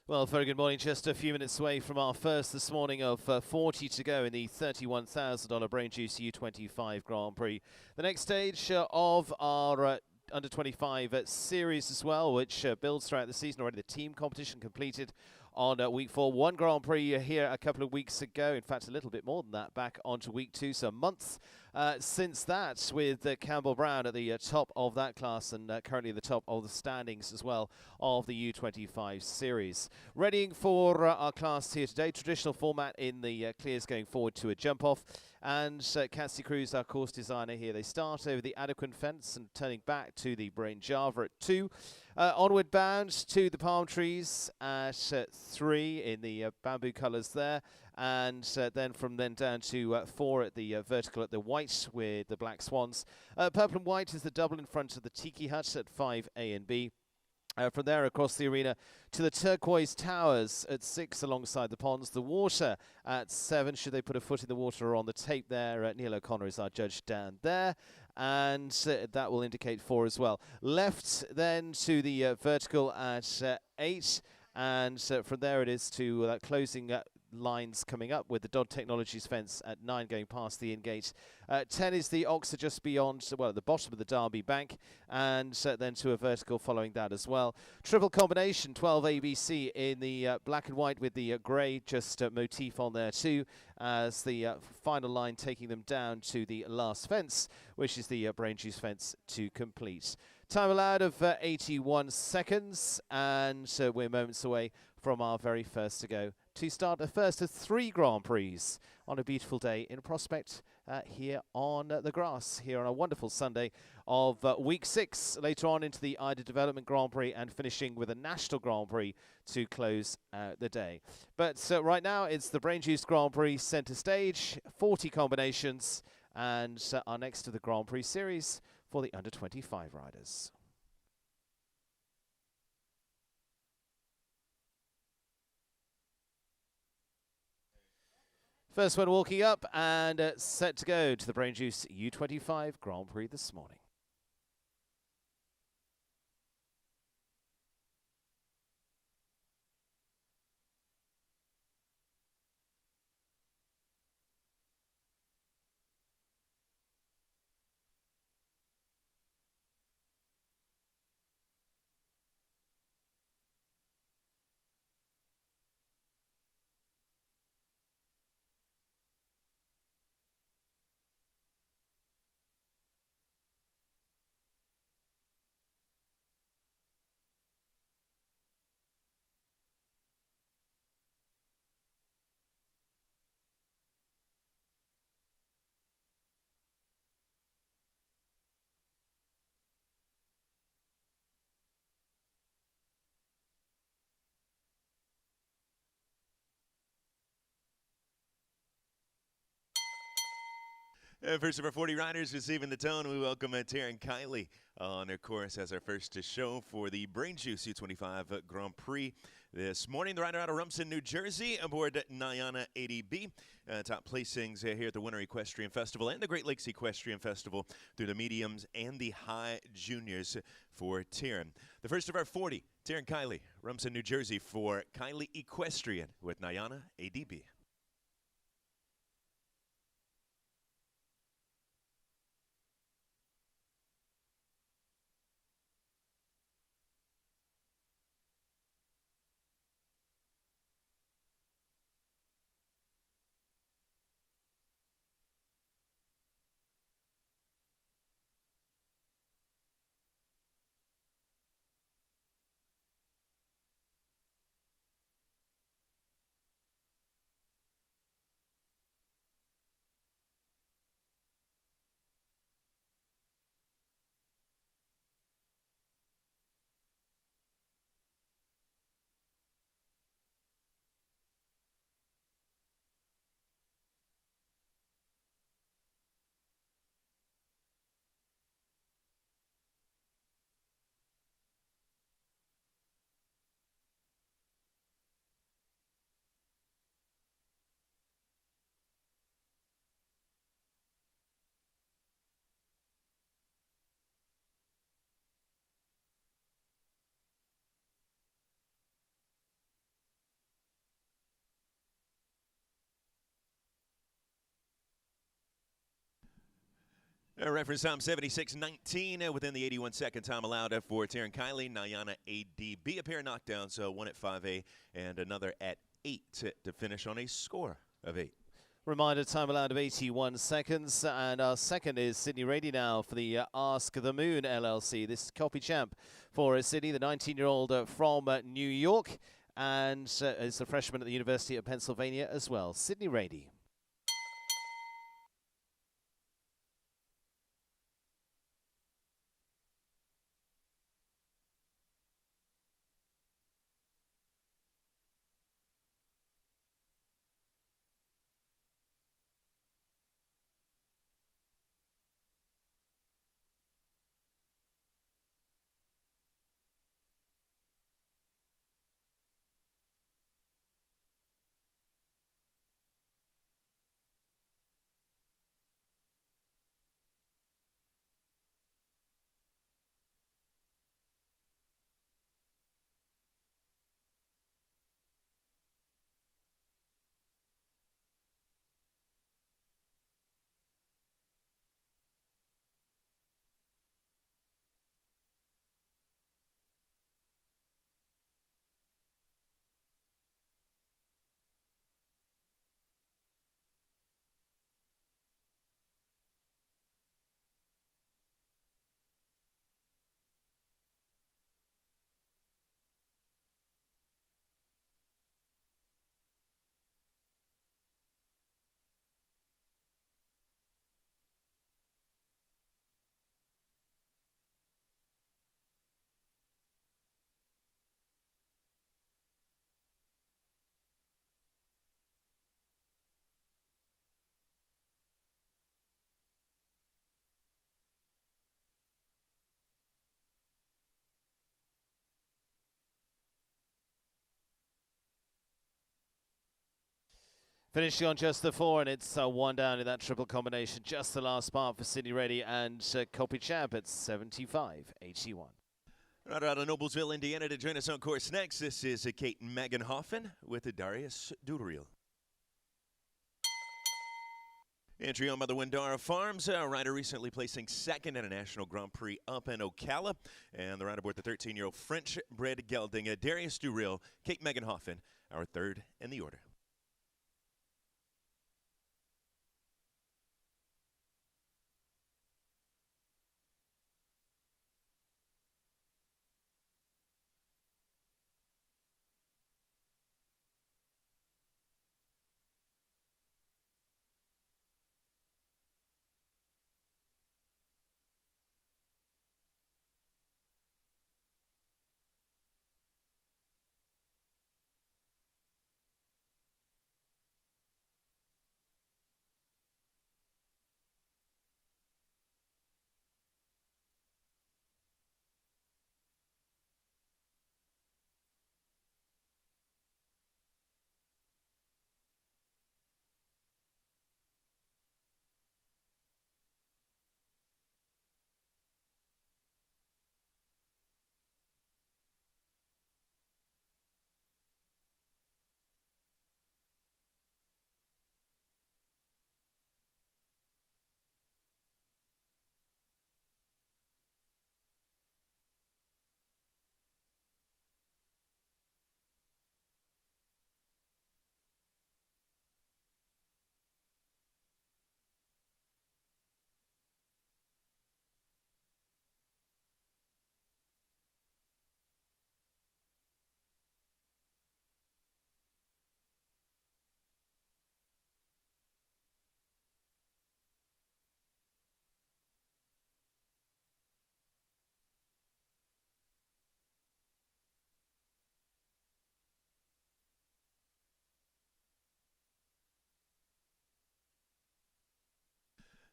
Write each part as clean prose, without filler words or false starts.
Well, very good morning. Just a few minutes away from our first this morning of 40 to go in the $31,000 BrainJuice U25 Grand Prix. The next stage of our under 25 series as well, which builds throughout the season already. The team competition completed on week 4. One Grand Prix here a couple of weeks ago. In fact, a little bit more than that, back onto week 2. So months since that, with Campbell Brown at the top of that class and currently the top of the standings as well of the U25 series. Readying for our class here today. Traditional format in the clears going forward to a jump off. And Cassie Cruz, our course designer here, they start over the Adequan fence and turning back to the Brain Java at 2. Onward bound to the palm trees at 3 in the bamboo colours there. And then from then down to 4 at the vertical at the white with the black swans. Purple and white is the double in front of the Tiki Hut at 5 A and B. From there across the arena to the turquoise towers at 6 alongside the ponds. The water at 7, should they put a foot in the water or on the tape there. Neil O'Connor is our judge down there. And that will indicate 4 as well. Left then to the vertical at 8. And from there it is to closing lines coming up with the Dodd Technologies fence at 9 going past the in-gate. 10 is the Oxer just beyond, well, at the bottom of the Derby bank, and then to a vertical following that as well. Triple combination, 12 ABC in the black and white with the grey just motif on there too, as the final line taking them down to the last fence, which is the BrainJuice fence to complete. Time allowed of 81 seconds, and we're moments away from our very first to go to start the first of 3 Grand Prix on a beautiful day in Prospect here on the grass, here on a wonderful Sunday of week 6, later on into the Ida Development Grand Prix and finishing with a National Grand Prix to close out the day. But right now it's the BrainJuice Grand Prix centre stage, 40 combinations, and are next to the Grand Prix series for the under 25 riders. First one walking up and set to go to the BrainJuice U25 Grand Prix this morning. First of our 40 riders receiving the tone, we welcome Taryn Kiley on her course as our first to show for the BrainJuice U25 Grand Prix. This morning, the rider out of Rumson, New Jersey, aboard Nyana 80B. Top placings here at the Winter Equestrian Festival and the Great Lakes Equestrian Festival through the mediums and the high juniors for Taryn. The first of our 40, Taryn Kiley, Rumson, New Jersey for Kiley Equestrian with Nyana 80B. Reference time 76:19 within the 81-second time allowed for Taryn Kiley, Nayana ADB. A pair of knockdowns, one at 5A and another at 8 to finish on a score of 8. Reminder, time allowed of 81 seconds. And our second is Sydney Rady now for the Ask the Moon LLC. This is copy champ for Sydney, the 19-year-old from New York, and is a freshman at the University of Pennsylvania as well. Sydney Rady. Finishing on just the 4, and it's 1 down in that triple combination. Just the last part for Sydney Rady and copy champ at 75-81. Right out of Noblesville, Indiana, to join us on course next. This is Kate Meganhoffen with Darius Durrell. Entry on by the Windara Farms. Rider recently placing second in a National Grand Prix up in Ocala. And the rider aboard the 13-year-old French-bred gelding, Darius Durrell, Kate Meganhoffen, our third in the order.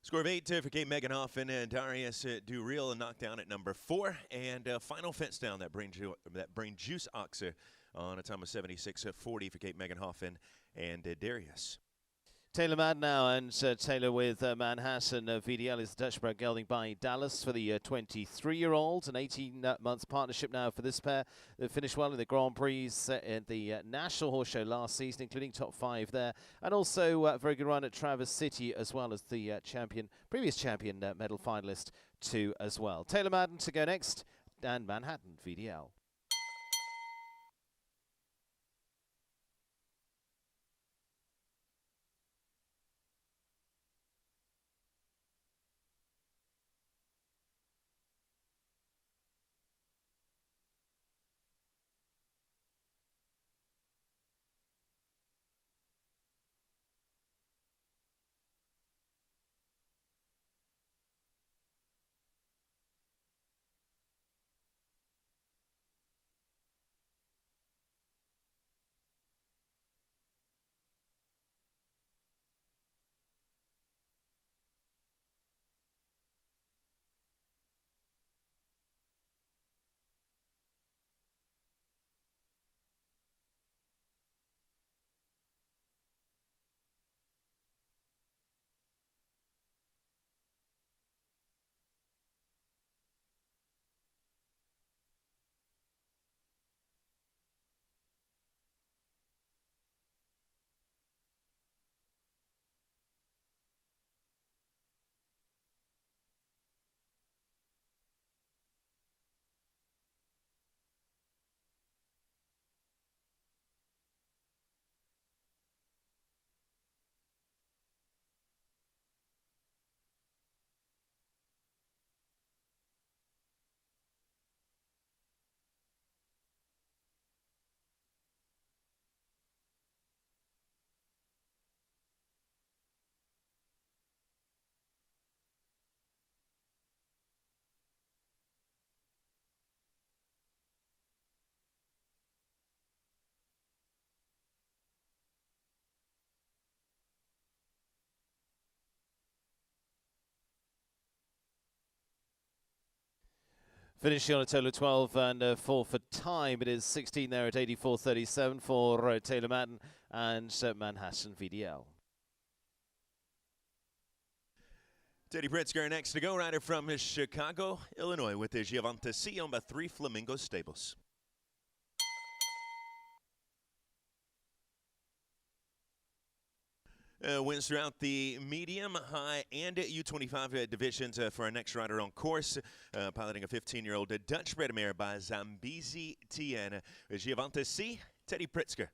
Score of 8 for Kate Meganhoffen and Darius Durrell, a knockdown at number 4. And final fence down, that BrainJuice Oxer on a time of 76:40 for Kate Meganhoffen and Darius. Taylor Mad now, and Taylor with Manhattan. VDL is the Dutch bred gelding by Dallas for the 23-year-old. An 18-month partnership now for this pair. They finished well in the Grand Prix at the National Horse Show last season, including top 5 there. And also a very good run at Traverse City, as well as the previous champion medal finalist too as well. Taylor Madden to go next, and Manhattan VDL. Finishing on a total of 12 and 4 for time. It is 16 there at 84.37 for Taylor Madden and Manhattan VDL. Teddy Pritzker next to go, rider from Chicago, Illinois, with the Giovante C on by 3 Flamingo Stables. Wins throughout the medium, high, and U25 divisions for our next rider on course. Piloting a 15-year-old Dutch bred mare by Zambezi Tien. Giovante C, Teddy Pritzker.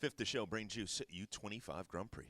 5th to show, BrainJuice U25 Grand Prix.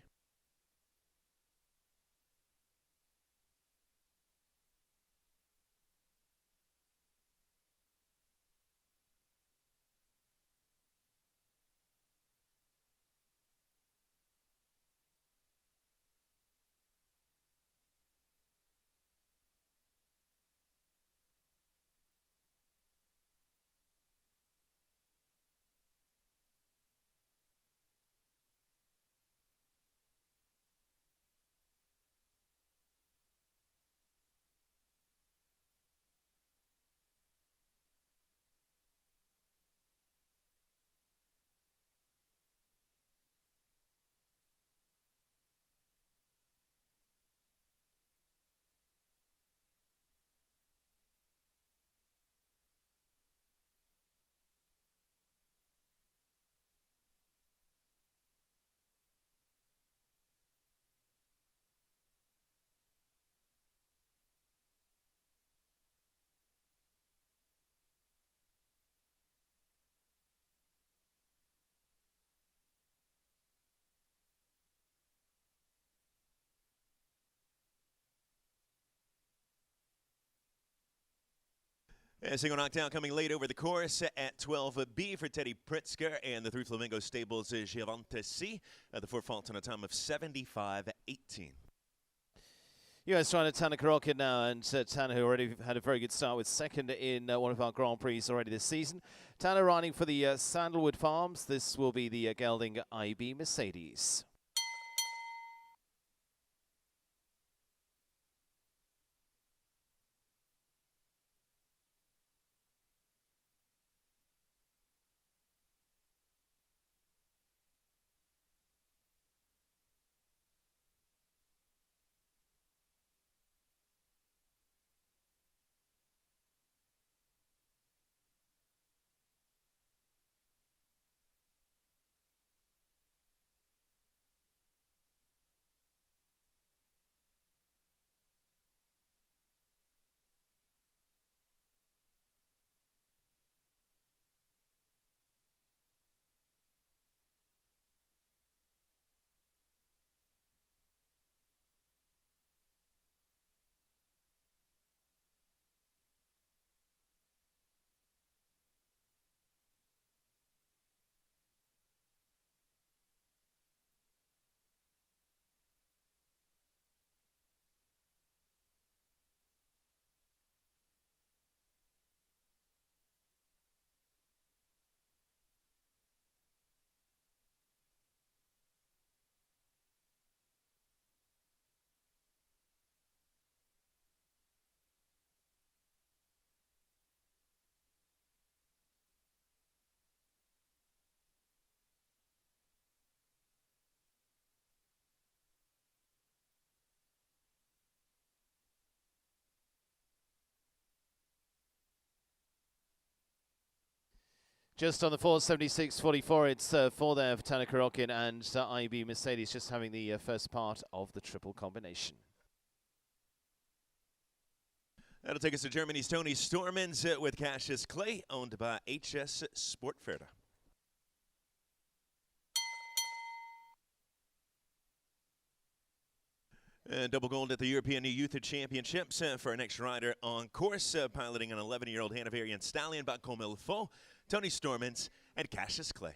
Single knockdown coming late over the course at 12B for Teddy Pritzker and the 3 Flamingo Stables Giovante C. The 4 fault on a time of 75.18. US rider Tanner Karokin now, and Tanner, who already had a very good start with 2nd in one of our Grand Prix already this season. Tanner riding for the Sandalwood Farms. This will be the gelding IB Mercedes. Just on the 476.44, it's 4 there for Tanaka Rockin and IB Mercedes just having the first part of the triple combination. That'll take us to Germany's Tony Stormans with Cassius Clay, owned by HS Sportförder. And double gold at the European New Youth Championships for our next rider on course, piloting an 11-year-old Hanoverian stallion, back comme il faut, Tony Stormans and Cassius Clay.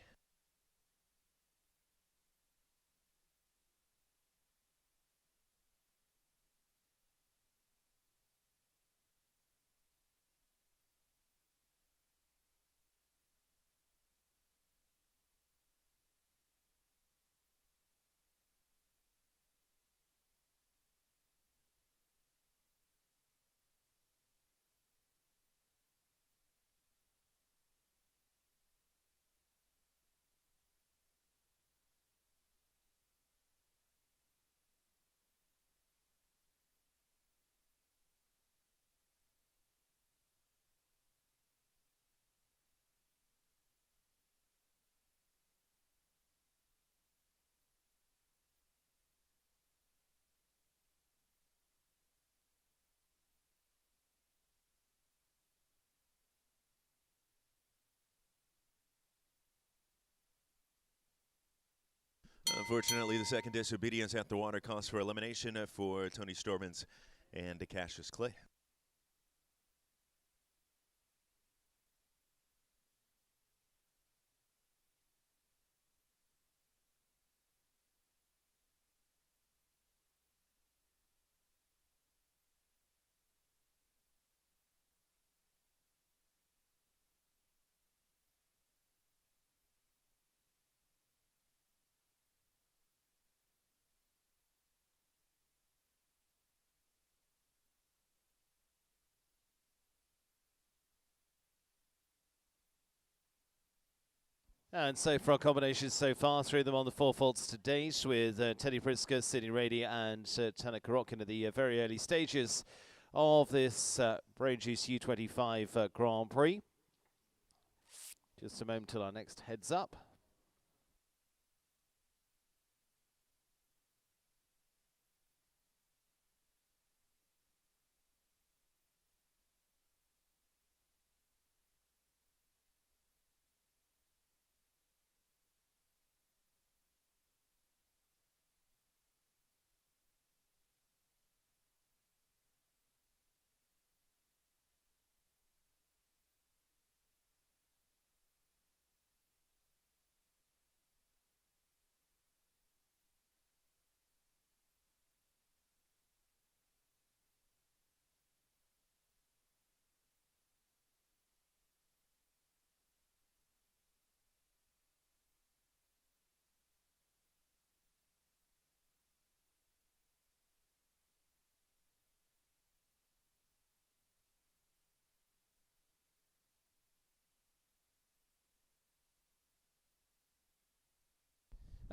Unfortunately, the second disobedience at the water calls for elimination for Tony Stormans and Cassius Clay. And so for our combinations so far, 3 of them on the 4 faults to date, with Teddy Pritzker, Sidney Rady and Tanaka Rockin at the very early stages of this BrainJuice U25 Grand Prix. Just a moment till our next heads up.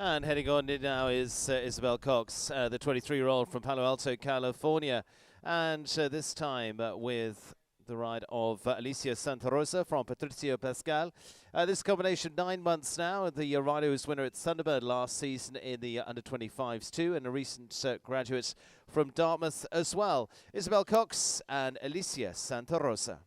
And heading on in now is Isabel Cox, the 23-year-old from Palo Alto, California. And this time with the ride of Alicia Santa Rosa from Patricio Pascal. This combination 9 months now. The rider was winner at Thunderbird last season in the under-25s too, and a recent graduate from Dartmouth as well. Isabel Cox and Alicia Santa Rosa.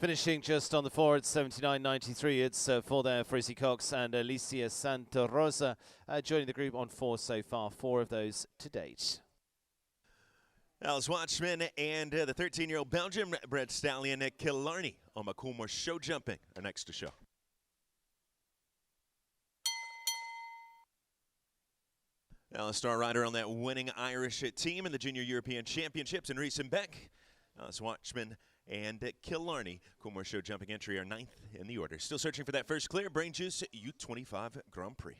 Finishing just on the floor at 79.93, it's 4 there for Izzy Cox and Alicia Santa Rosa joining the group on 4 so far, 4 of those to date. Alice Watchman and the 13-year-old Belgian-bred stallion Killarney on Macomber show jumping are next to show. Alice star rider on that winning Irish team in the Junior European Championships in Rees-en-Beck. Alice Watchman and Killarney, Coolmore show jumping entry are 9th in the order. Still searching for that first clear, BrainJuice U25 Grand Prix.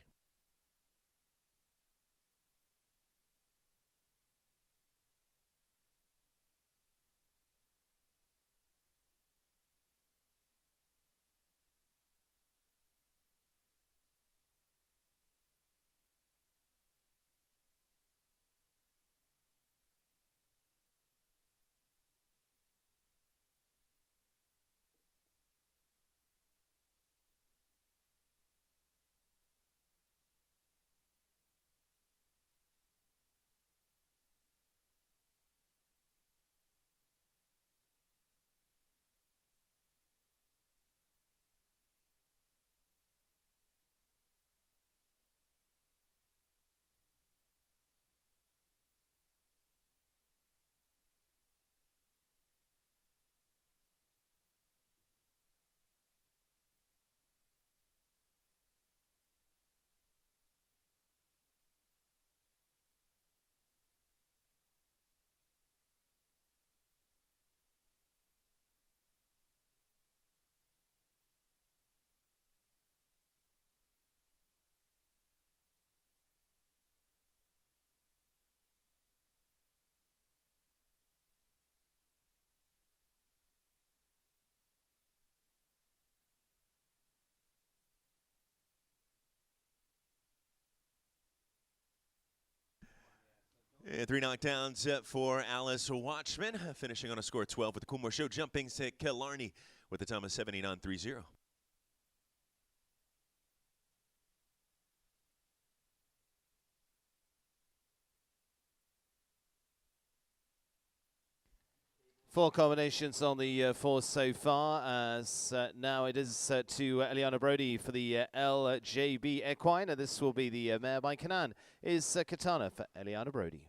And 3 knockdowns for Alice Watchman, finishing on a score of 12 with the Coolmore show jumping Killarney with a time of 79.30. Four combinations on the 4 so far, as now it is to Eliana Brody for the LJB Equine. This will be the mare by Kanan, is Katana for Eliana Brody.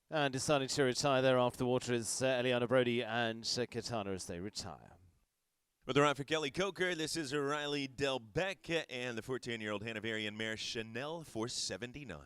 And deciding to retire there after the water is Eliana Brody and Katana as they retire. With the ride for Kelly Coker, this is Riley Delbeck and the 14-year-old Hanoverian mare Chanel for 79.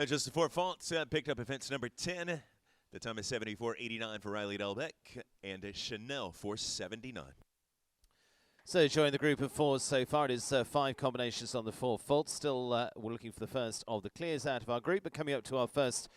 Just the 4 faults, picked up offense number 10. The time is 74.89 for Riley Delbeck and Chanel 479. So join the group of 4 so far. It is 5 combinations on the 4 faults. Still, we're looking for the first of the clears out of our group, but coming up to our first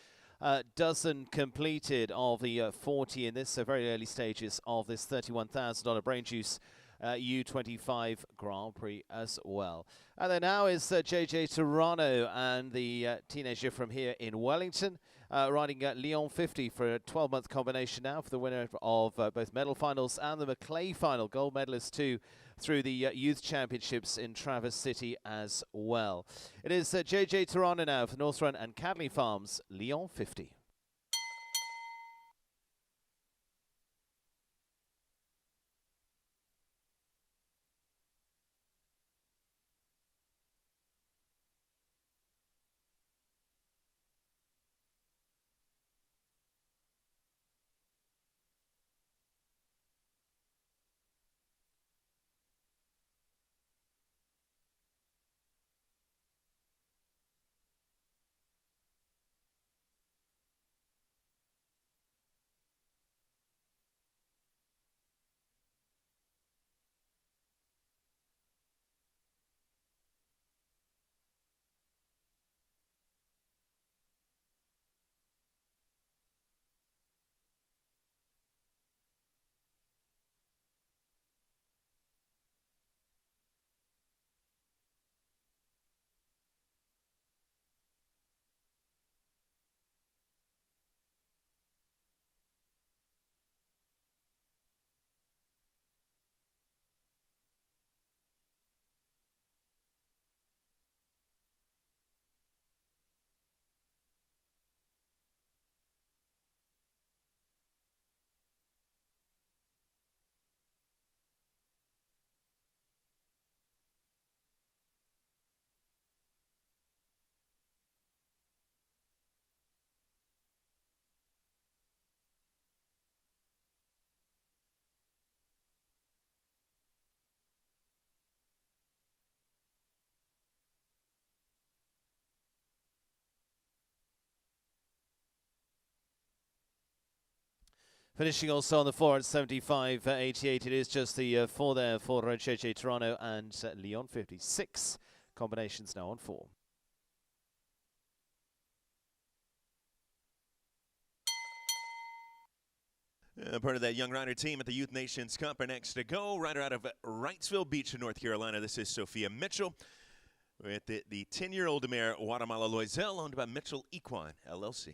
dozen completed of the 40 in this, so very early stages of this $31,000 BrainJuice U25 Grand Prix as well. And then now is JJ Toronto and the teenager from here in Wellington, riding Lyon 50 for a 12-month combination now for the winner of both medal finals and the Maclay final, gold medalist too, through the Youth Championships in Traverse City as well. It is JJ Toronto now for North Run and Cadley Farms, Lyon 50. Finishing also on the 475.88. It is just the 4 there for JJ Toronto and Lyon 50. 6 combinations now on 4. Part of that young rider team at the Youth Nations Cup are next to go. Rider out of Wrightsville Beach in North Carolina. This is Sophia Mitchell with the 10-year-old mare Guatemala Loisel, owned by Mitchell Equine, LLC.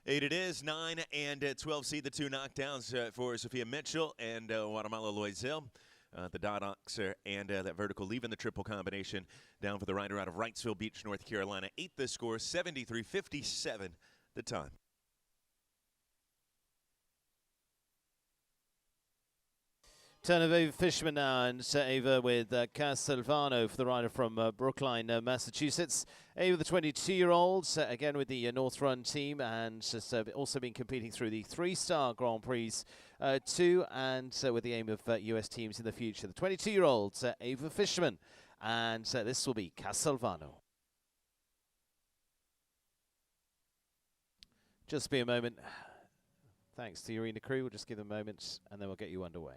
Eight it is, 9 and 12 seed, the 2 knockdowns for Sophia Mitchell and Guatemala Loisel. The dot oxer and that vertical leaving the triple combination down for the rider out of Wrightsville Beach, North Carolina. 8 the score, 73.57 the time. Turn of Ava Fishman now, and Ava with Castelvano for the rider from Brookline, Massachusetts. Ava, the 22-year-old, again with the North Run team, and has also been competing through the 3-star Grand Prix too, and with the aim of US teams in the future. The 22-year-old, Ava Fishman. And this will be Castelvano. Just be a moment. Thanks to the arena crew. We'll just give them a moment and then we'll get you underway.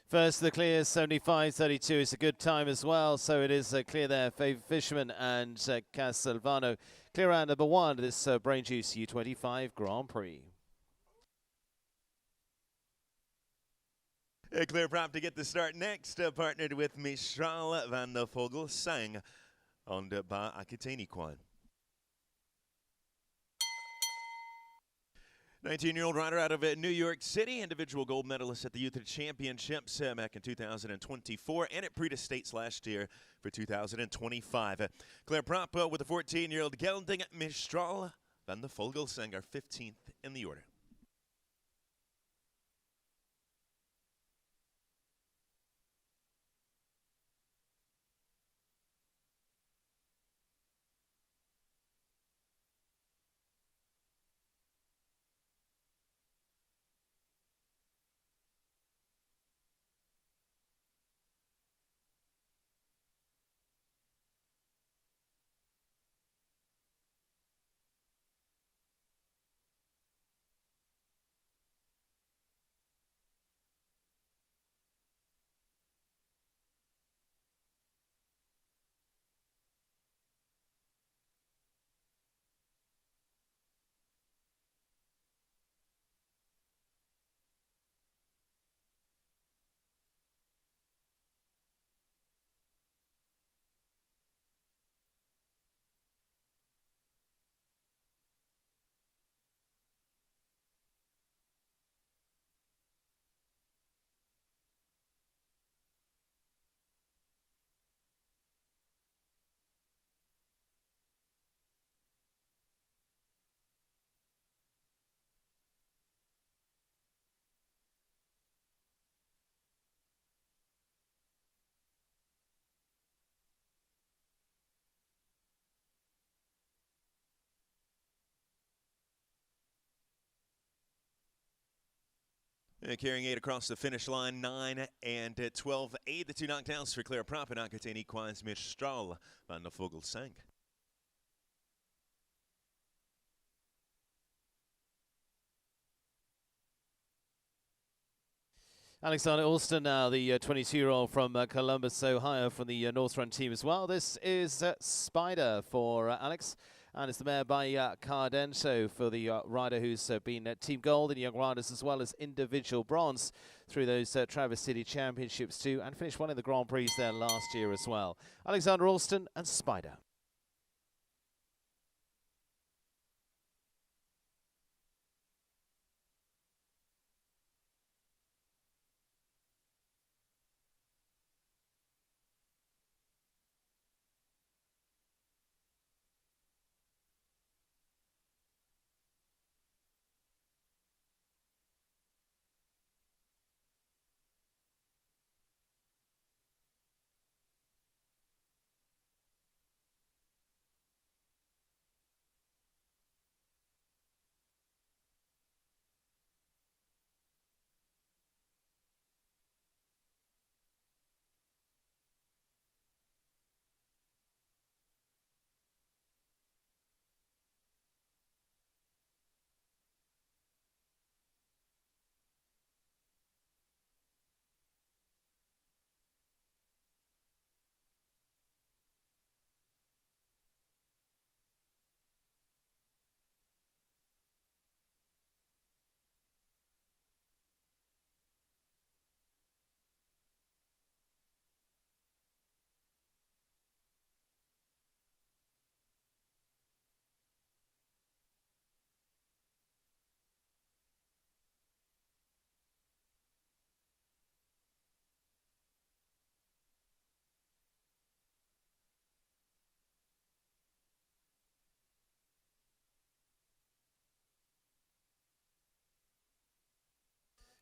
First, the clear 75.32 is a good time as well, so it is clear there. Fisherman and Castelvano clear out number one. This BrainJuice U25 Grand Prix. A clear prop to get the start next, partnered with Mistral van de Vogelsang. owned by Akitani Kwan. 19-year-old rider out of New York City, individual gold medalist at the Youth Championships back in 2024 and at Prix States last year for 2025. Claire Prop with the 14-year-old Gelding Mistral van de Vogelsang, our 15th in the order. Carrying 8 across the finish line, 9 and 12-8. The two knockdowns for Claire Prop and Akitani Kwan's Mistral van de Vogelsang. Alexander Alston now, the 22-year-old from Columbus, Ohio, from the North Run team as well. This is Spider for Alex, and it's the mare by Cardenso for the rider who's been team gold in young riders as well as individual bronze through those Traverse City Championships too, and finished one in the Grand Prix there last year as well. Alexander Alston and Spider.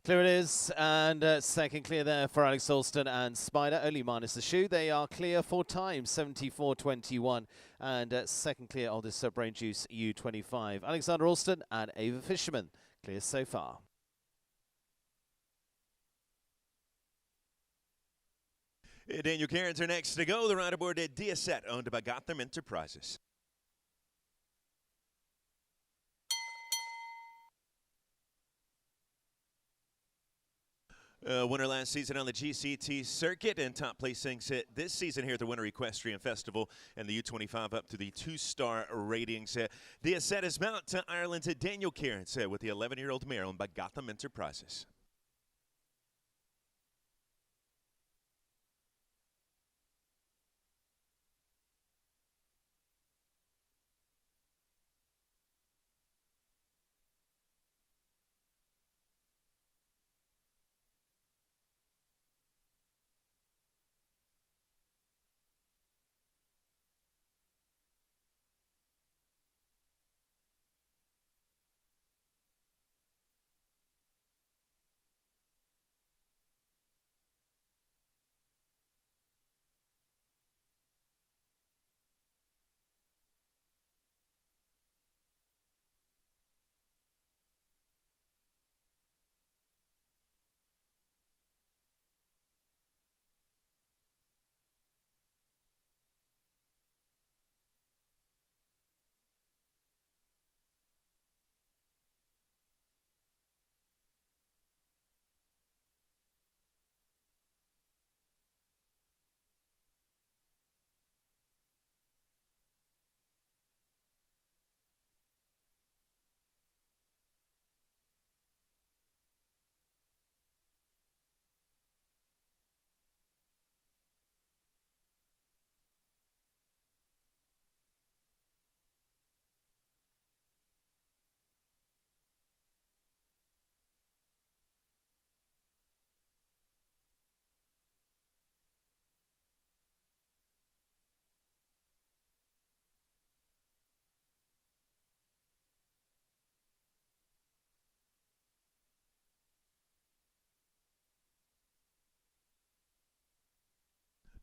Clear it is, and second clear there for Alex Alston and Spider, only minus the shoe. They are clear for time, 74.21, and second clear of this BrainJuice U25. Alexander Alston and Ava Fisherman clear so far. Daniel Cairns are next to go. The rider aboard at Diaset, owned by Gotham Enterprises. Winner last season on the GCT circuit and top placings this season here at the Winter Equestrian Festival and the U25 up to the 2-star ratings. The set is mount to Ireland's Daniel Cairns with the 11-year-old mare owned by Gotham Enterprises.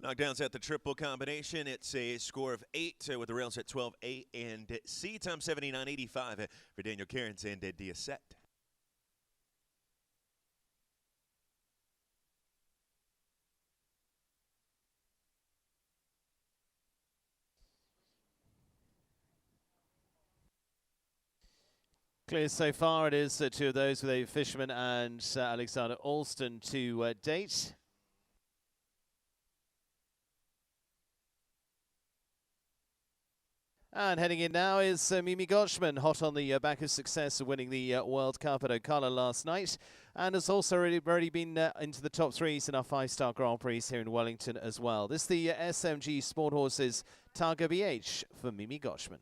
Knockdowns at the triple combination. It's a score of 8 with the rails at 12, A, and C. Time 79.85 for Daniel Cairns and Diasette. Clear so far. It is two of those with a Fisherman and Alexander Alston to date. And heading in now is Mimi Gotchman, hot on the back of success of winning the World Cup at Ocala last night, and has also already been into the top threes in our 5-star Grand Prix here in Wellington as well. This is the SMG Sport Horses Targa BH for Mimi Gotchman.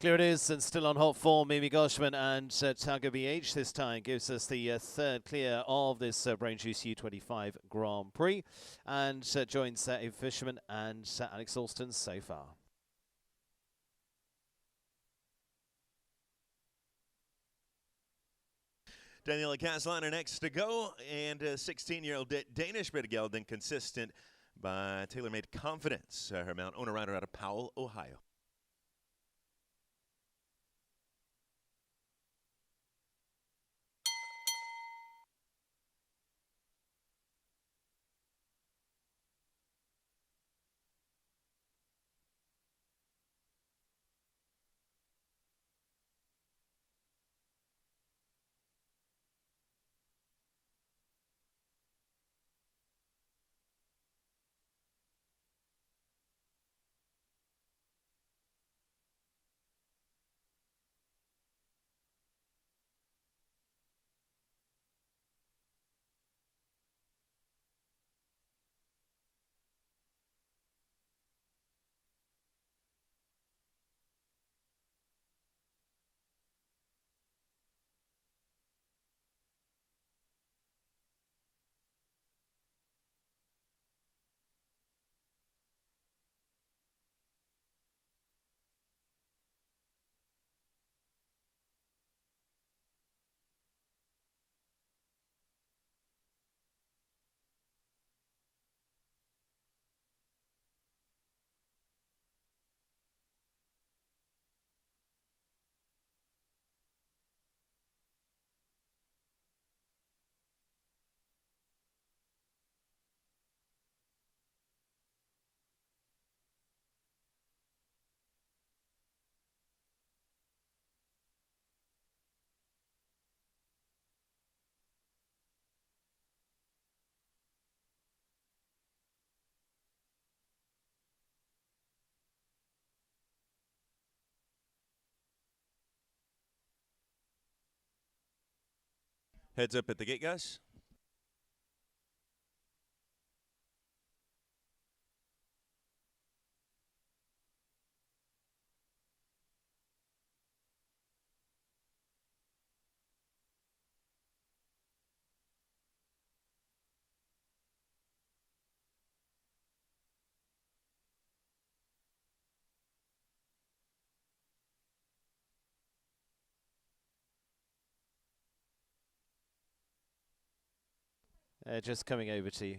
Clear it is, and still on hot form, Mimi Gotchman and Targa BH. This time gives us the third clear of this BrainJuice U25 Grand Prix, and joins a Fisherman and Alex Alston so far. Daniela Casliner next to go, and 16-year-old Danish Brittegelden consistent by TaylorMade Confidence, her Mount owner rider out of Powell, Ohio. Heads up at the gate, guys. Just coming over to you.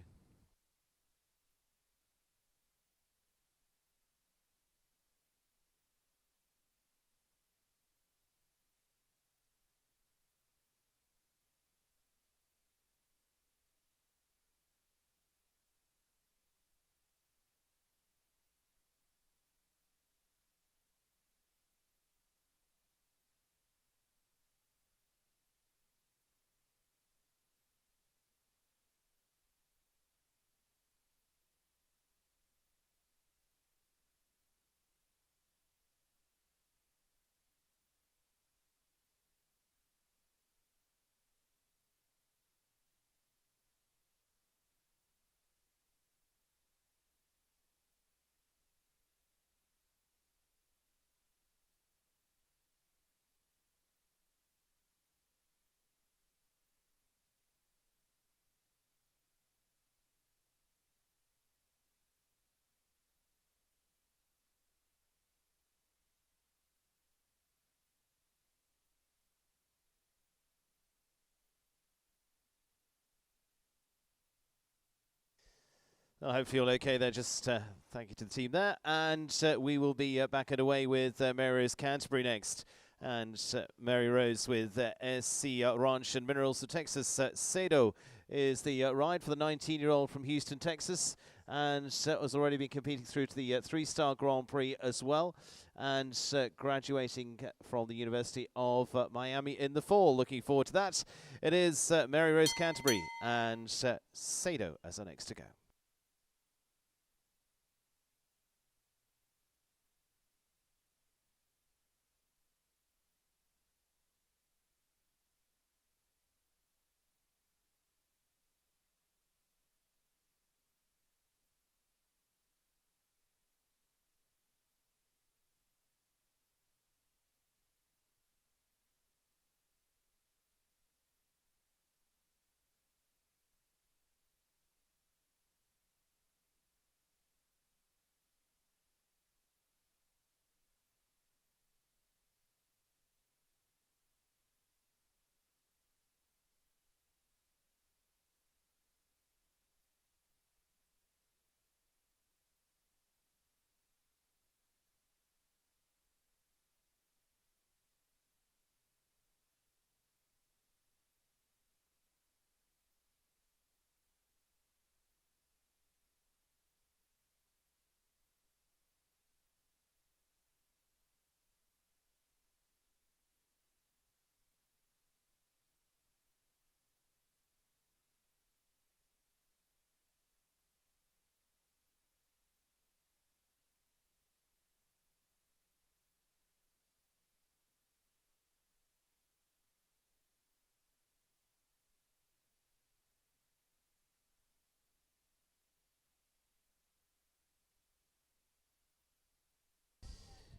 I hope you feel okay there. Just thank you to the team there. And we will be back and away with Mary Rose Canterbury next. And Mary Rose with SC Ranch and Minerals of Texas. Sado is the ride for the 19-year-old from Houston, Texas. And has already been competing through to the 3-star Grand Prix as well. And graduating from the University of Miami in the fall. Looking forward to that. It is Mary Rose Canterbury and Sado as our next to go.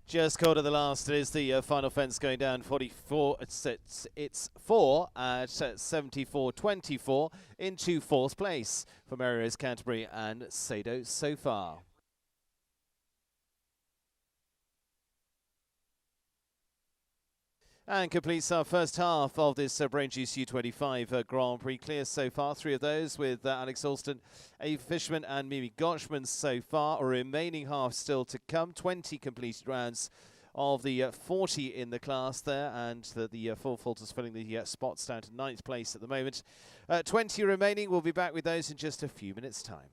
Just called at the last. It is the final fence going down 44. It's 4 at 74.24 into 4th place for Mary Rose Canterbury and Sado so far. And completes our first half of this BrainJuice U25 Grand Prix. Clear so far, 3 of those with Alex Alston, Ava Fisherman and Mimi Gotchman so far. A remaining half still to come. 20 completed rounds of the 40 in the class there, and the full filters filling the spots down to 9th place at the moment. 20 remaining. We'll be back with those in just a few minutes' time.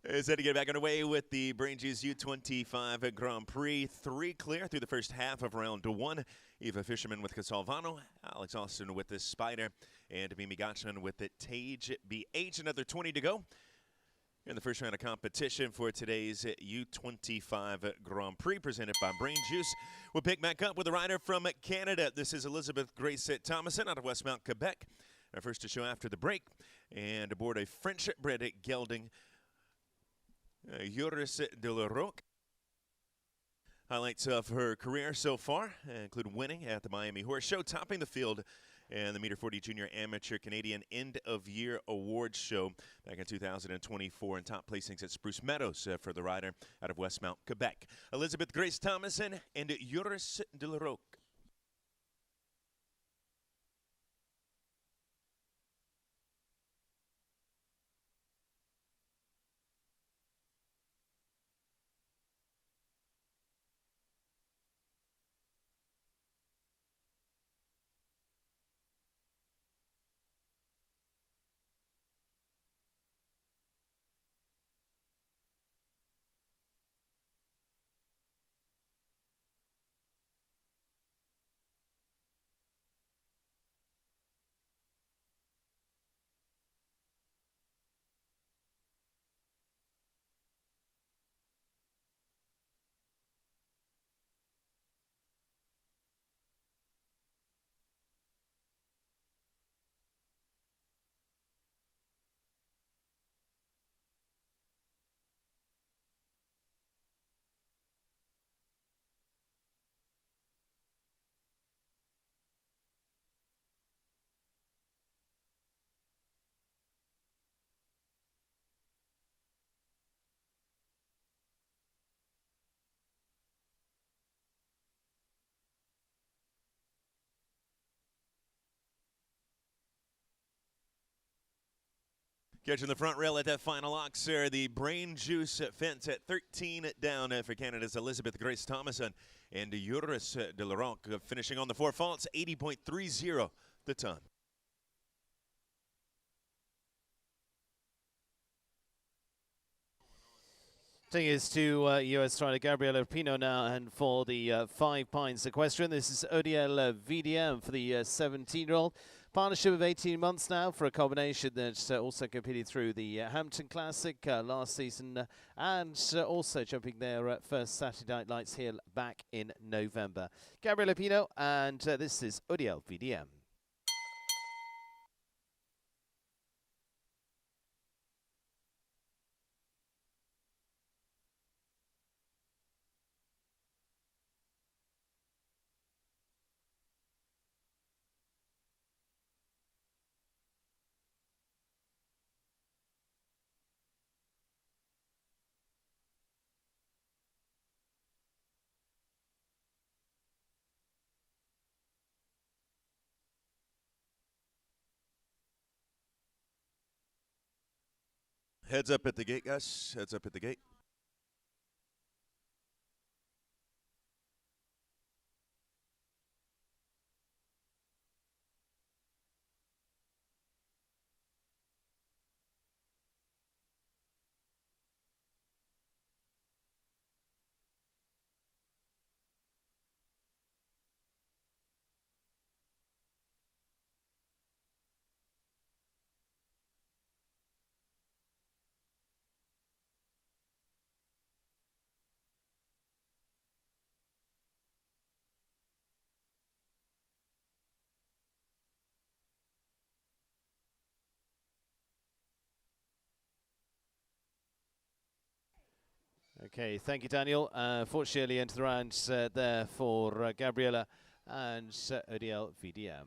Set to get back underway with the BrainJuice U25 Grand Prix. 3 clear through the first half of round 1. Eva Fisherman with Casalvano, Alex Austin with the Spider, and Mimi Gotchman with the Tage BH. Another 20 to go in the first round of competition for today's U25 Grand Prix, presented by BrainJuice. We'll pick back up with a rider from Canada. This is Elizabeth Grace Thomason out of Westmount, Quebec. Our first to show after the break. And aboard a French-bred gelding, Joris de la Roque. Highlights of her career so far include winning at the Miami Horse Show, topping the field and the Meter 40 Junior Amateur Canadian End of Year Awards Show back in 2024, and top placings at Spruce Meadows for the rider out of Westmount, Quebec. Elizabeth Grace Thomason and Joris de la Roque. Catching the front rail at that final oxer, the BrainJuice fence at 13 down for Canada's Elizabeth Grace Thomason, and Joris de la Roque finishing on the 4 faults, 80.30 the ton. Thing is to US rider Gabriela Pino now, and for the 5 Pines Equestrian, this is Odiel VDM for the 17-year-old. Partnership of 18 months now for a combination that also competed through the Hampton Classic last season, and also jumping their first Saturday Night Lights here back in November. Gabriela Pino, and this is Odiel VDM. Heads up at the gate, guys. Heads up at the gate. Okay, thank you, Daniel. Fortunately, into the round there for Gabriela and Odiel VDM.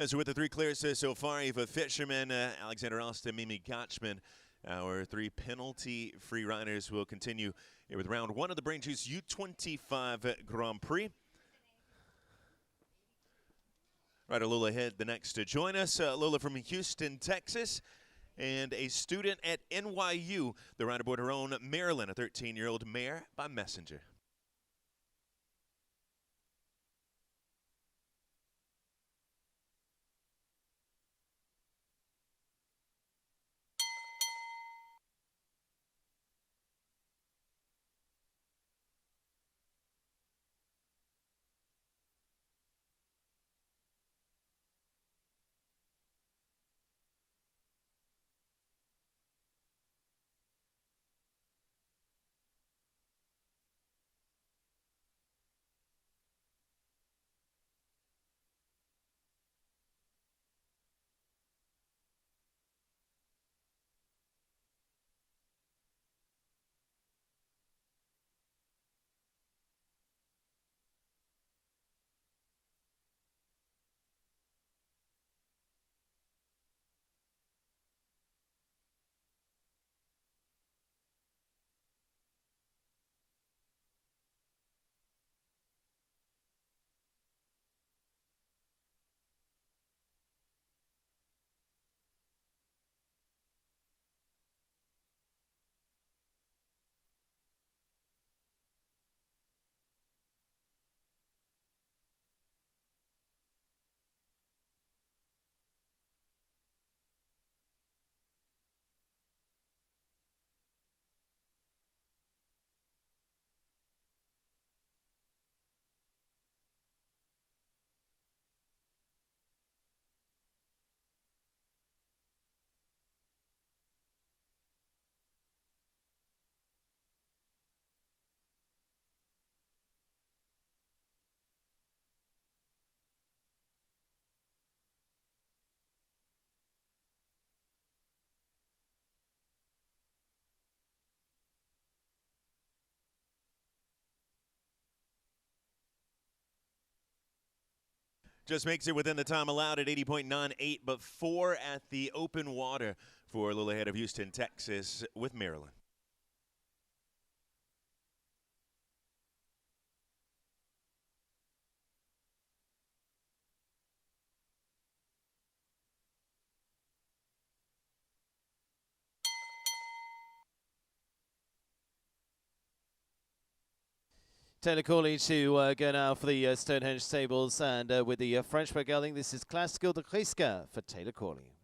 So with the 3 clears so far, Eva Fisherman, Alexander Austin, Mimi Gotchman, our 3 penalty-free riders will continue with round 1 of the BrainJuice U25 Grand Prix. Rider Lola ahead the next to join us. Lola from Houston, Texas, and a student at NYU. The rider aboard her own Maryland, a 13-year-old mare by Messenger. Just makes it within the time allowed at 80.98, but 4 at the open water for Lola ahead of Houston, Texas with Maryland. Taylor Corley to go now for the Stonehenge Stables, and with the French gelding, this is Classical de Crisca for Taylor Corley.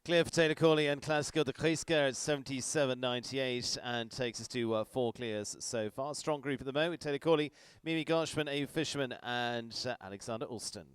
Clear for Taylor Corley and Classical de Crisca at 77.98, and takes us to 4 clears so far. Strong group at the moment: Taylor Corley, Mimi Gotchman, Eve Fisherman, and Alexander Alston.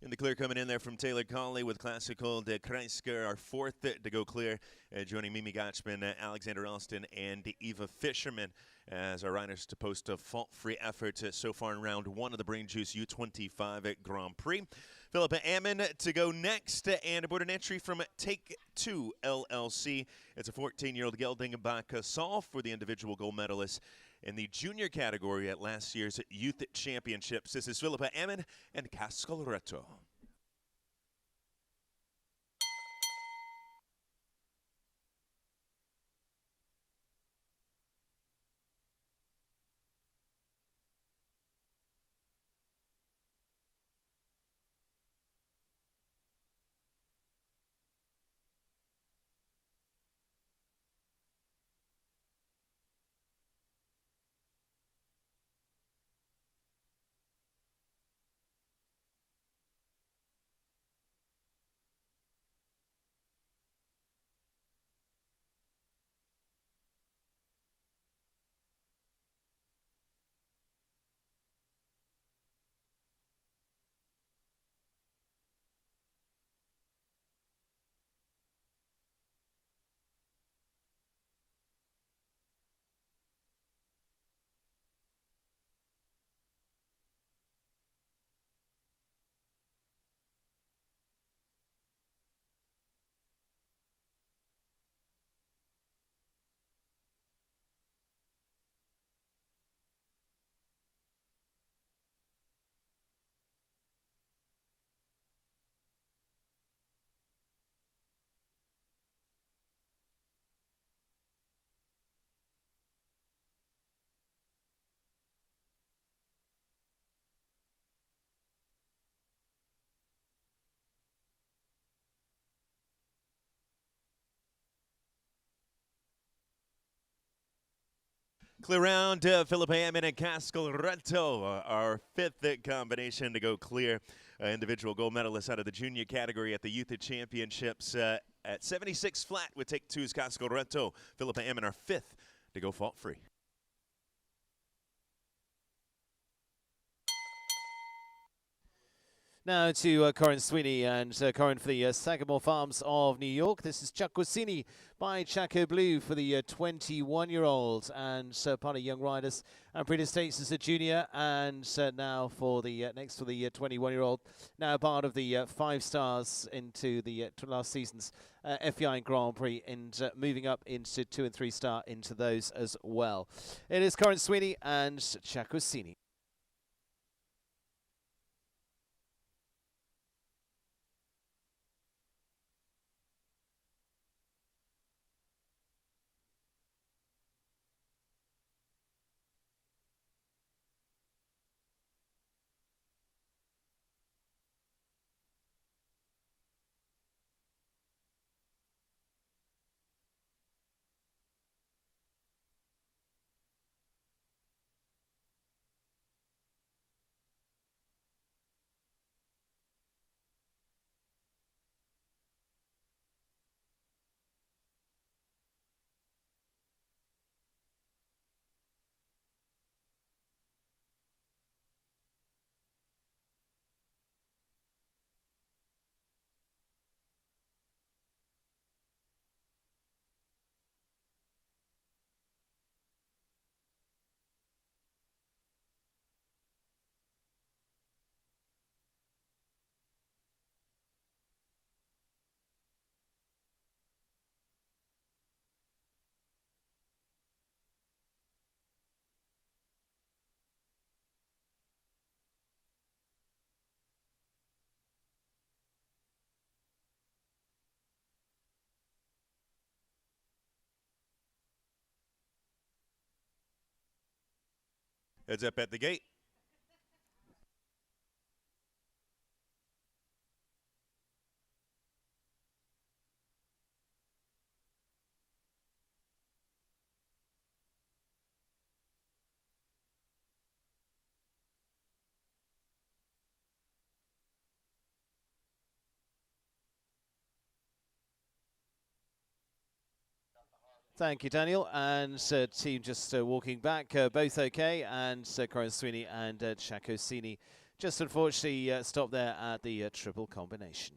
And the clear coming in there from Taylor Conley with Classical de Kreisker, our fourth to go clear. Joining Mimi Gotchman, Alexander Elston, and Eva Fisherman as our riders to post a fault-free effort so far in round one of the BrainJuice U25 at Grand Prix. Philippa Ammon to go next, and aboard an entry from Take Two LLC. It's a 14-year-old gelding by Casal for the individual gold medalist in the junior category at last year's Youth Championships. This is Philippa Ammon and Cascolretto. Clear round, Philippa Ammon and Cascolretto, our fifth combination to go clear. Individual gold medalist out of the junior category at the Youth Championships at 76 flat with Take Two's Cascolretto. Philippa Ammon, our fifth to go fault-free. Now to Corin Sweeney, and Corin for the Sagamore Farms of New York. This is Chuck Rossini by Chaco Blue for the 21-year-old, and part of Young Riders and Prix States as a junior, and now for the next for the 21-year-old, now part of the 5 stars into the last season's FEI Grand Prix, and moving up into 2 and 3 star into those as well. It is Corin Sweeney and Chuck Rossini. Heads up at the gate. Thank you, Daniel. And team just walking back, both okay. And Corin Sweeney and Chuck Rossini Just unfortunately stopped there at the triple combination.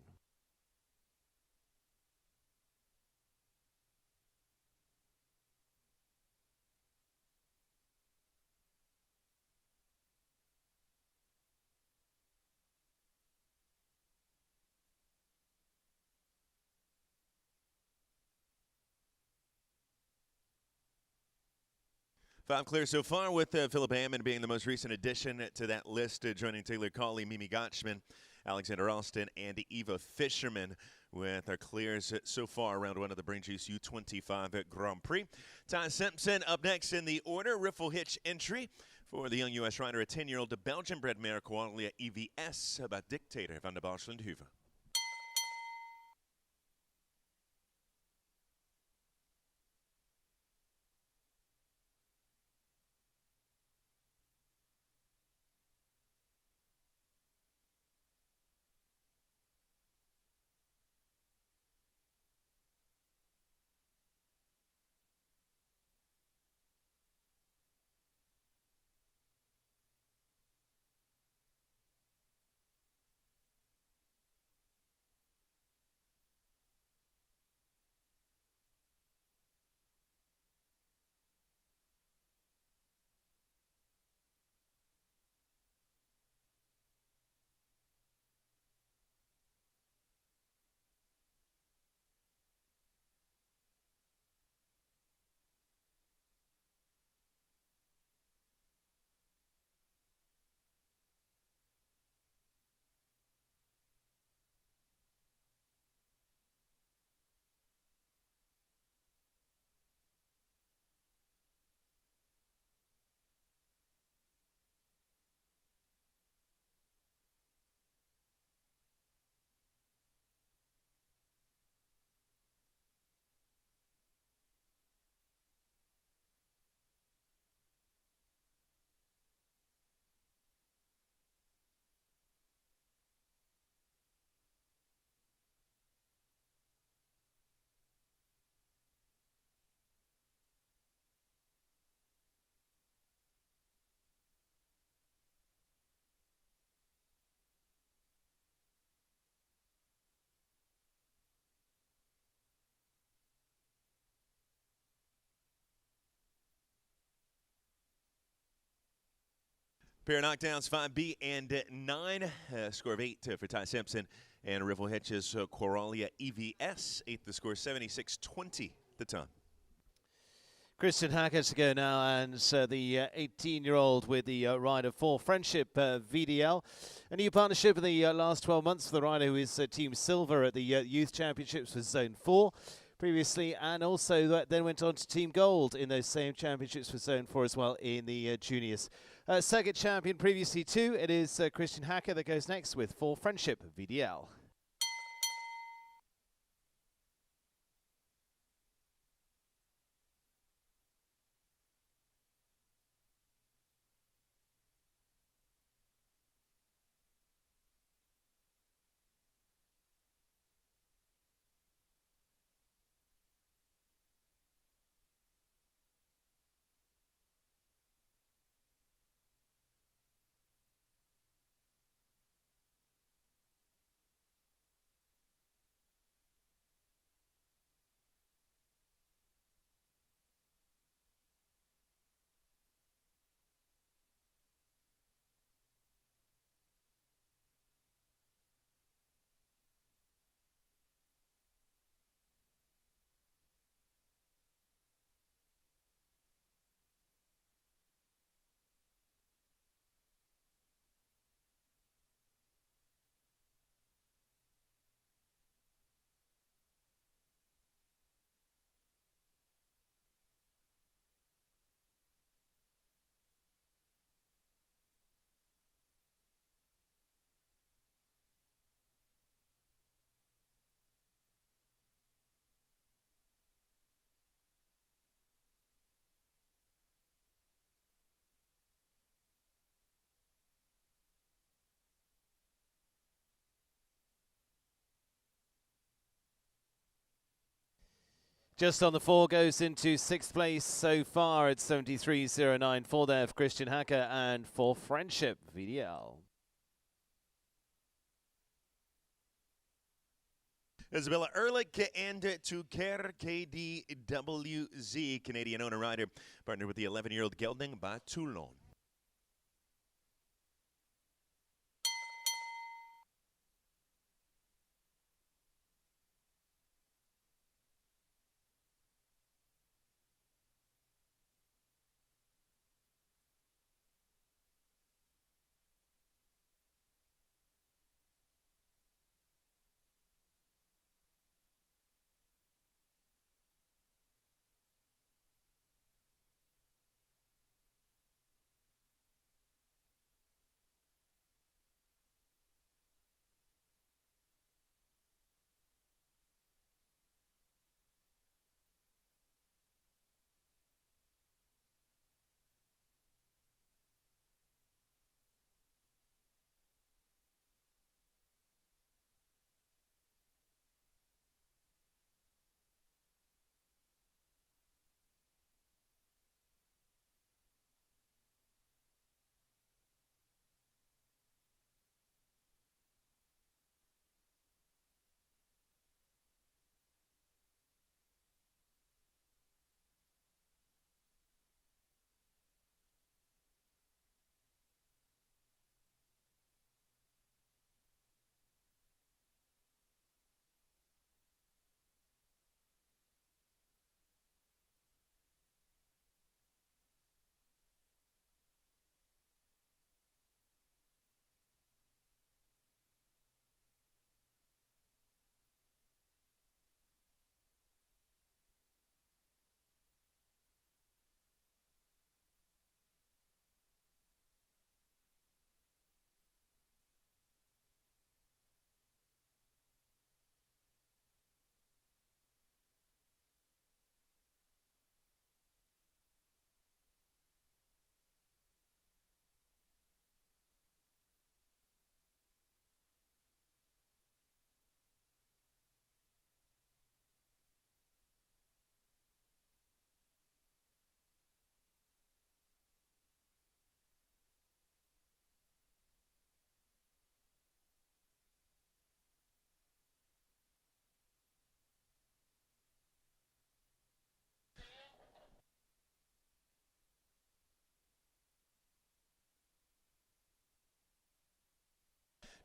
Five clear so far, with Philip Hammond being the most recent addition to that list, joining Taylor Cawley, Mimi Gotchman, Alexander Alston, and Eva Fisherman with our clears so far. Round one of the BrainJuice U25 Grand Prix. Ty Simpson up next in the order. Riffle hitch entry for the young U.S. rider, a 10-year-old Belgian-bred mare, Qualia EVS, about Dictator van der Boschland-Hoover. Pair of knockdowns, 5B and 9. Score of 8 for Ty Simpson. And Riffle Hitches, Qualia EVS. 8th the score, 76-20 the time. Christian Hacker to go now, and the 18-year-old with the rider for Friendship VDL. A new partnership in the last 12 months for the rider, who is Team Silver at the Youth Championships for Zone 4 previously, and also then went on to Team Gold in those same championships for Zone 4 as well in the juniors. Circuit champion previously too, it is Christian Hacker that goes next with For Friendship VDL. Just on the 4, goes into 6th place so far at 73.09 for there for Christian Hacker and For Friendship VDL. Isabella Ehrlich and Tuker KDWZ, Canadian owner rider, partnered with the 11-year-old gelding by Toulon.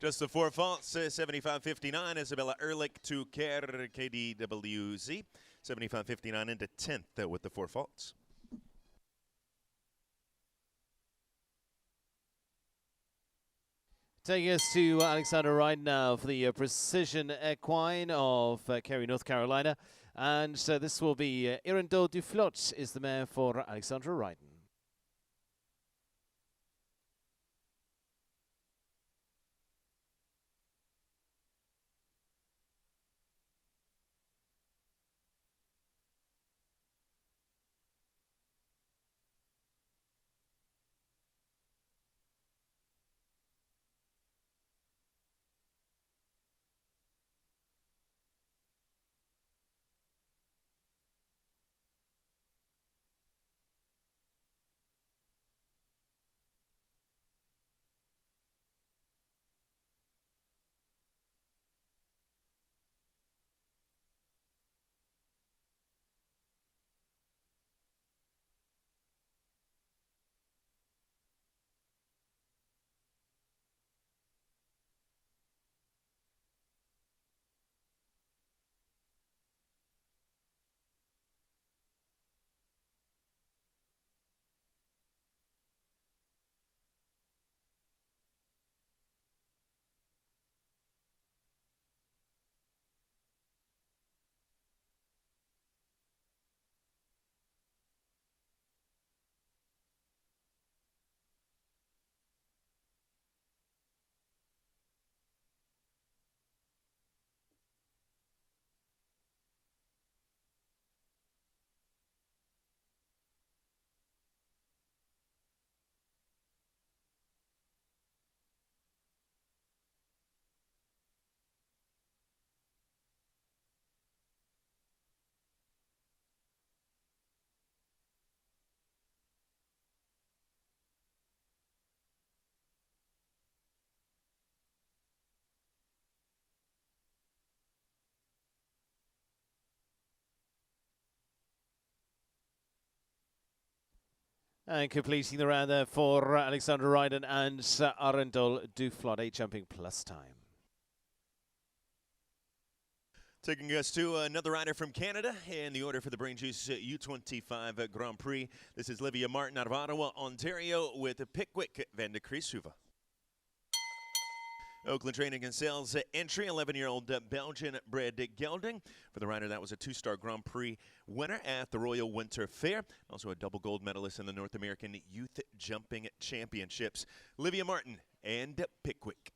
Just the four faults, 75.59, Isabella Ehrlich to Tuker KDWZ. 75.59 into 10th with the four faults. Taking us to Alexander Wright now for the Precision Equine of Cary, North Carolina. And so this will be Irendo Duflot is the mare for Alexandra Ryden. And completing the round there for Alexander Ryden and Arundel Duflot, 8 jumping plus time. Taking us to another rider from Canada in the order for the BrainJuice U25 Grand Prix. This is Livia Martin out of Ottawa, Ontario, with Pickwick van de Kruishoeve. Oakland Training and Sales entry, 11-year-old Belgian-bred gelding. For the rider, that was a 2-star Grand Prix winner at the Royal Winter Fair. Also a double gold medalist in the North American Youth Jumping Championships. Livia Martin and Pickwick.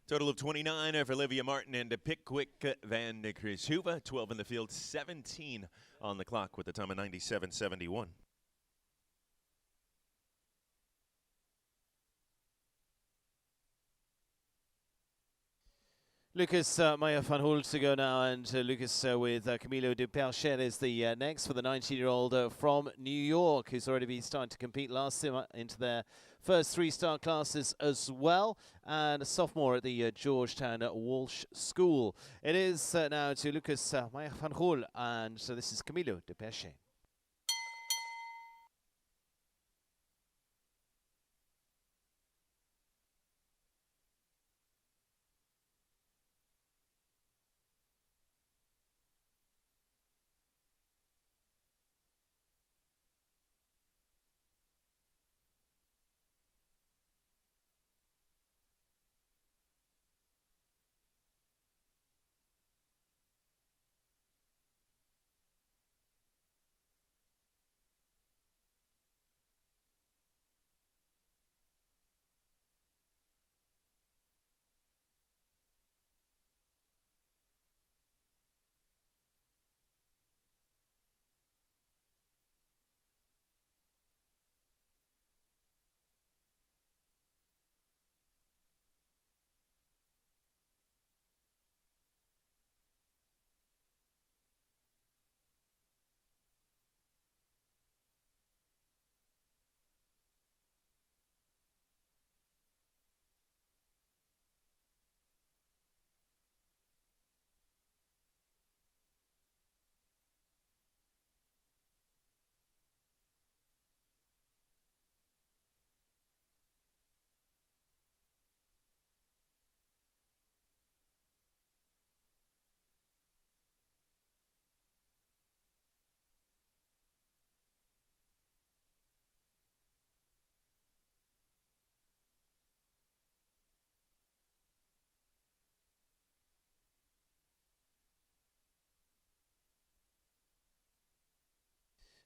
Total of 29 for Livia Martin and Pickwick van de Kruishoeve. 12 in the field, 17 on the clock with a time of 97.71. Lucas Meyer van Hoel to go now, and Lucas with Camilo de Percher is the next for the 19-year-old from New York, who's already been starting to compete last year into their first 3-star classes as well, and a sophomore at the Georgetown Walsh School. It is now to Lucas Meyer van Hoel, and so this is Camilo de Percher.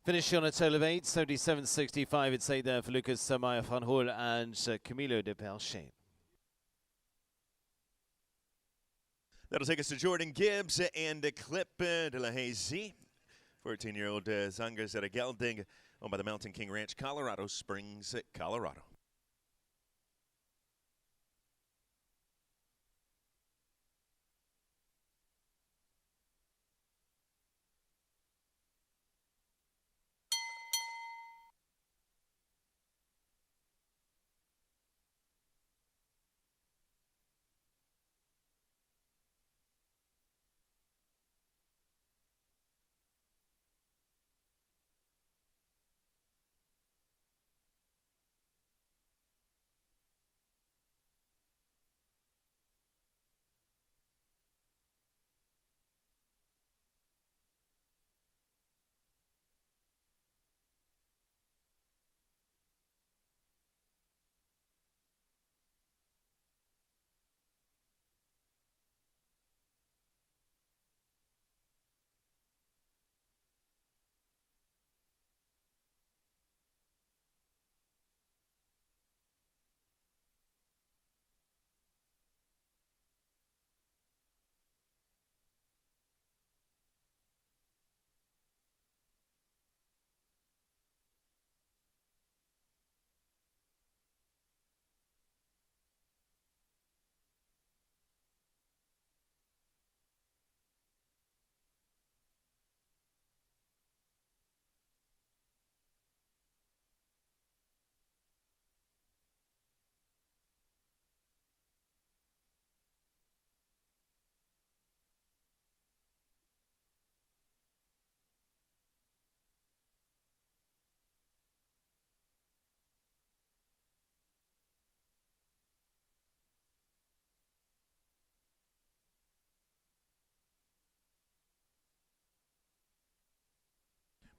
Finishing on a total of 8, 77.65. It's 8 there for Lucas Meyer van Hoel and Camilo de Percher. That'll take us to Jordan Gibbs and the Clip de la Hazy. 14-year-old Zangas at a gelding owned by the Mountain King Ranch, Colorado Springs, Colorado.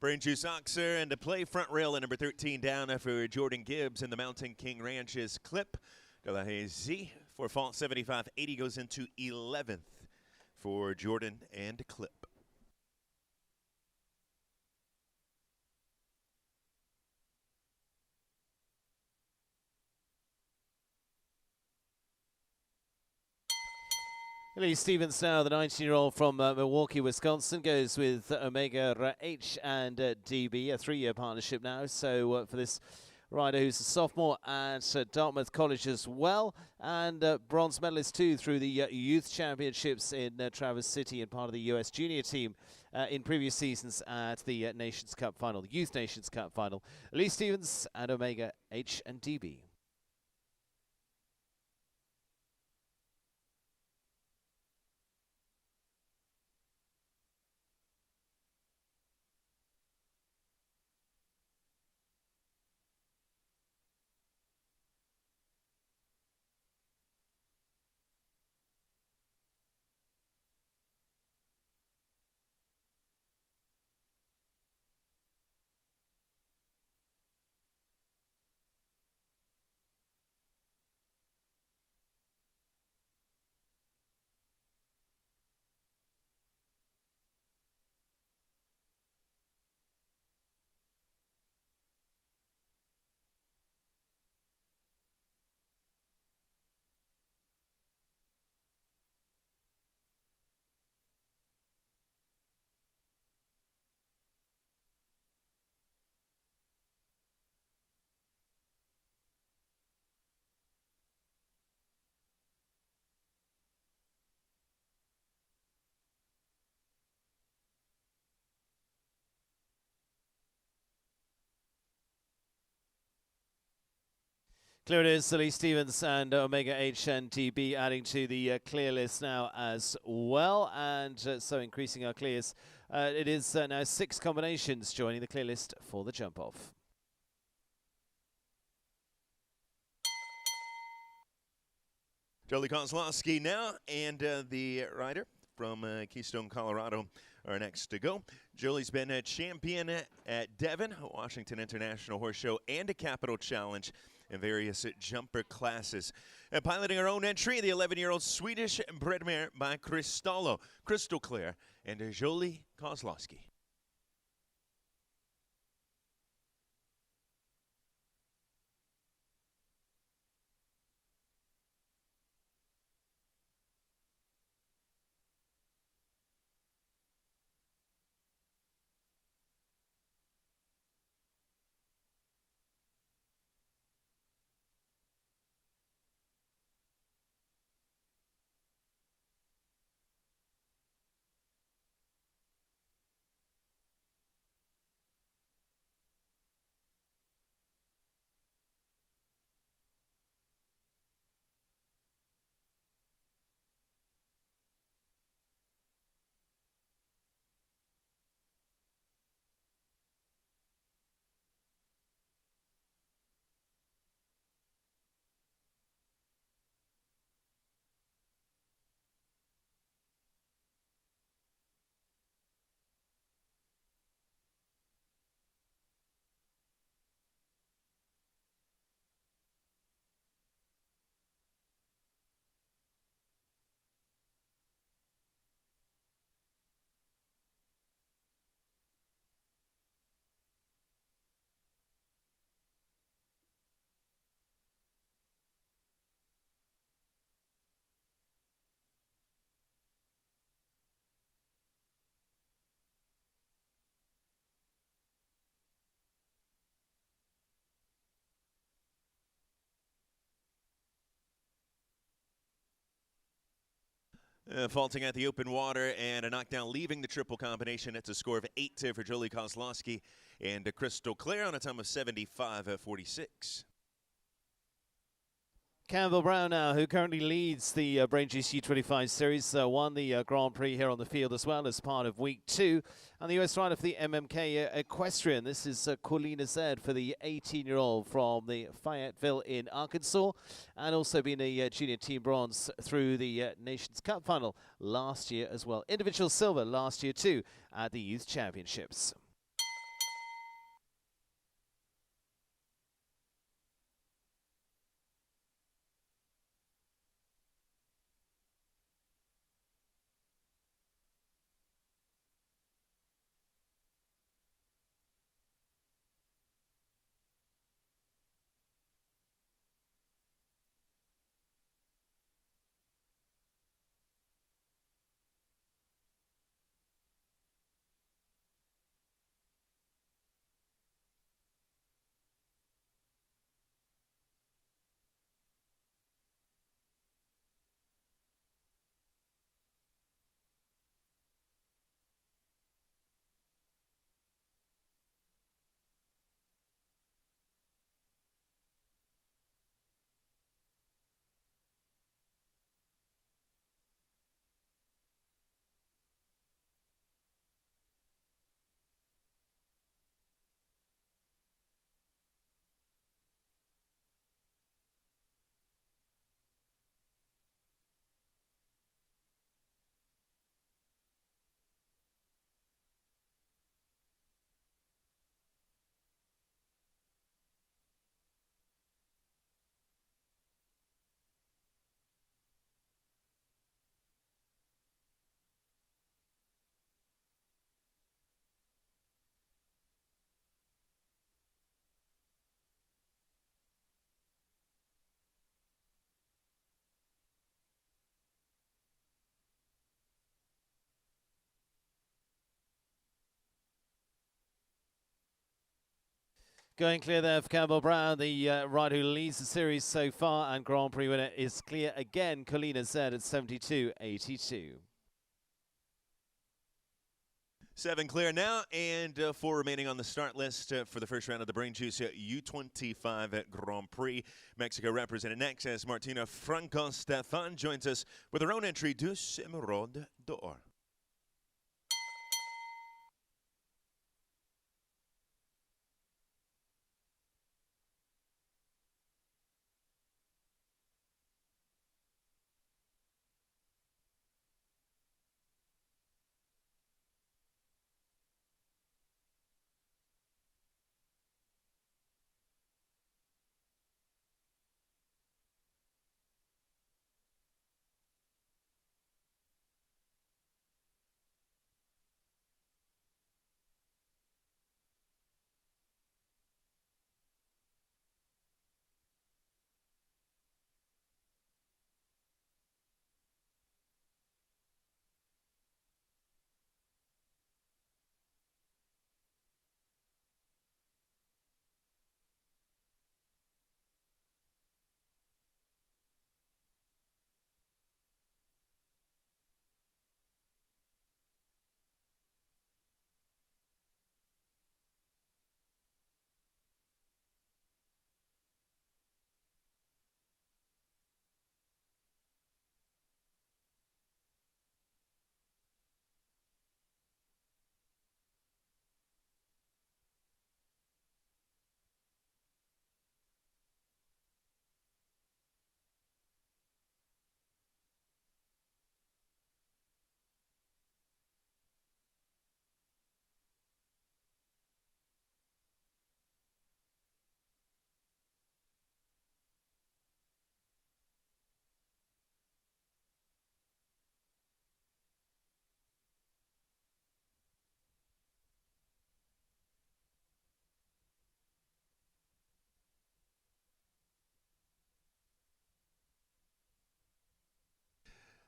BrainJuice Oxer and the play front rail at number 13 down for Jordan Gibbs and the Mountain King Ranch's Clip de la Hazy. For fault 75-80 goes into 11th for Jordan and Clip. Lee Stevens now, the 19-year-old from Milwaukee, Wisconsin, goes with Omega H and DB, a 3-year partnership now. So for this rider who's a sophomore at Dartmouth College as well, and bronze medalist too through the youth championships in Traverse City and part of the U.S. junior team in previous seasons at the Nations Cup final, the Youth Nations Cup final. Lee Stevens and Omega H and DB. Clear it is, Lee Stevens and Omega H and DB adding to the clear list now as well, and so increasing our clears. It is now 6 combinations joining the clear list for the jump-off. Jolie Kozlowski now, and the rider from Keystone, Colorado are next to go. Jolie's been a champion at Devon, Washington International Horse Show, and a Capital Challenge in various jumper classes. And piloting her own entry, the 11-year-old Swedish bred mare by Crystal Clear, and Jolie Kozlowski. Faulting at the open water and a knockdown leaving the triple combination. It's a score of 8 for Jolie Kozlowski and Crystal Clare on a time of 75.46. Campbell Brown now, who currently leads the BrainJuice U25 series, won the Grand Prix here on the field as well as part of week 2. And the US rider for the MMK Equestrian, this is Colina Zed for the 18-year-old from the Fayetteville in Arkansas, and also been a junior team bronze through the Nations Cup final last year as well. Individual silver last year too at the Youth Championships. Going clear there for Campbell Brown, the rider who leads the series so far, and Grand Prix winner is clear again. Colina Zed at 72.82. 7 clear now, and 4 remaining on the start list for the first round of the BrainJuice U25 at Grand Prix. Mexico represented next as Martina Franco-Stefan joins us with her own entry, Deux Emeraudes d'Or.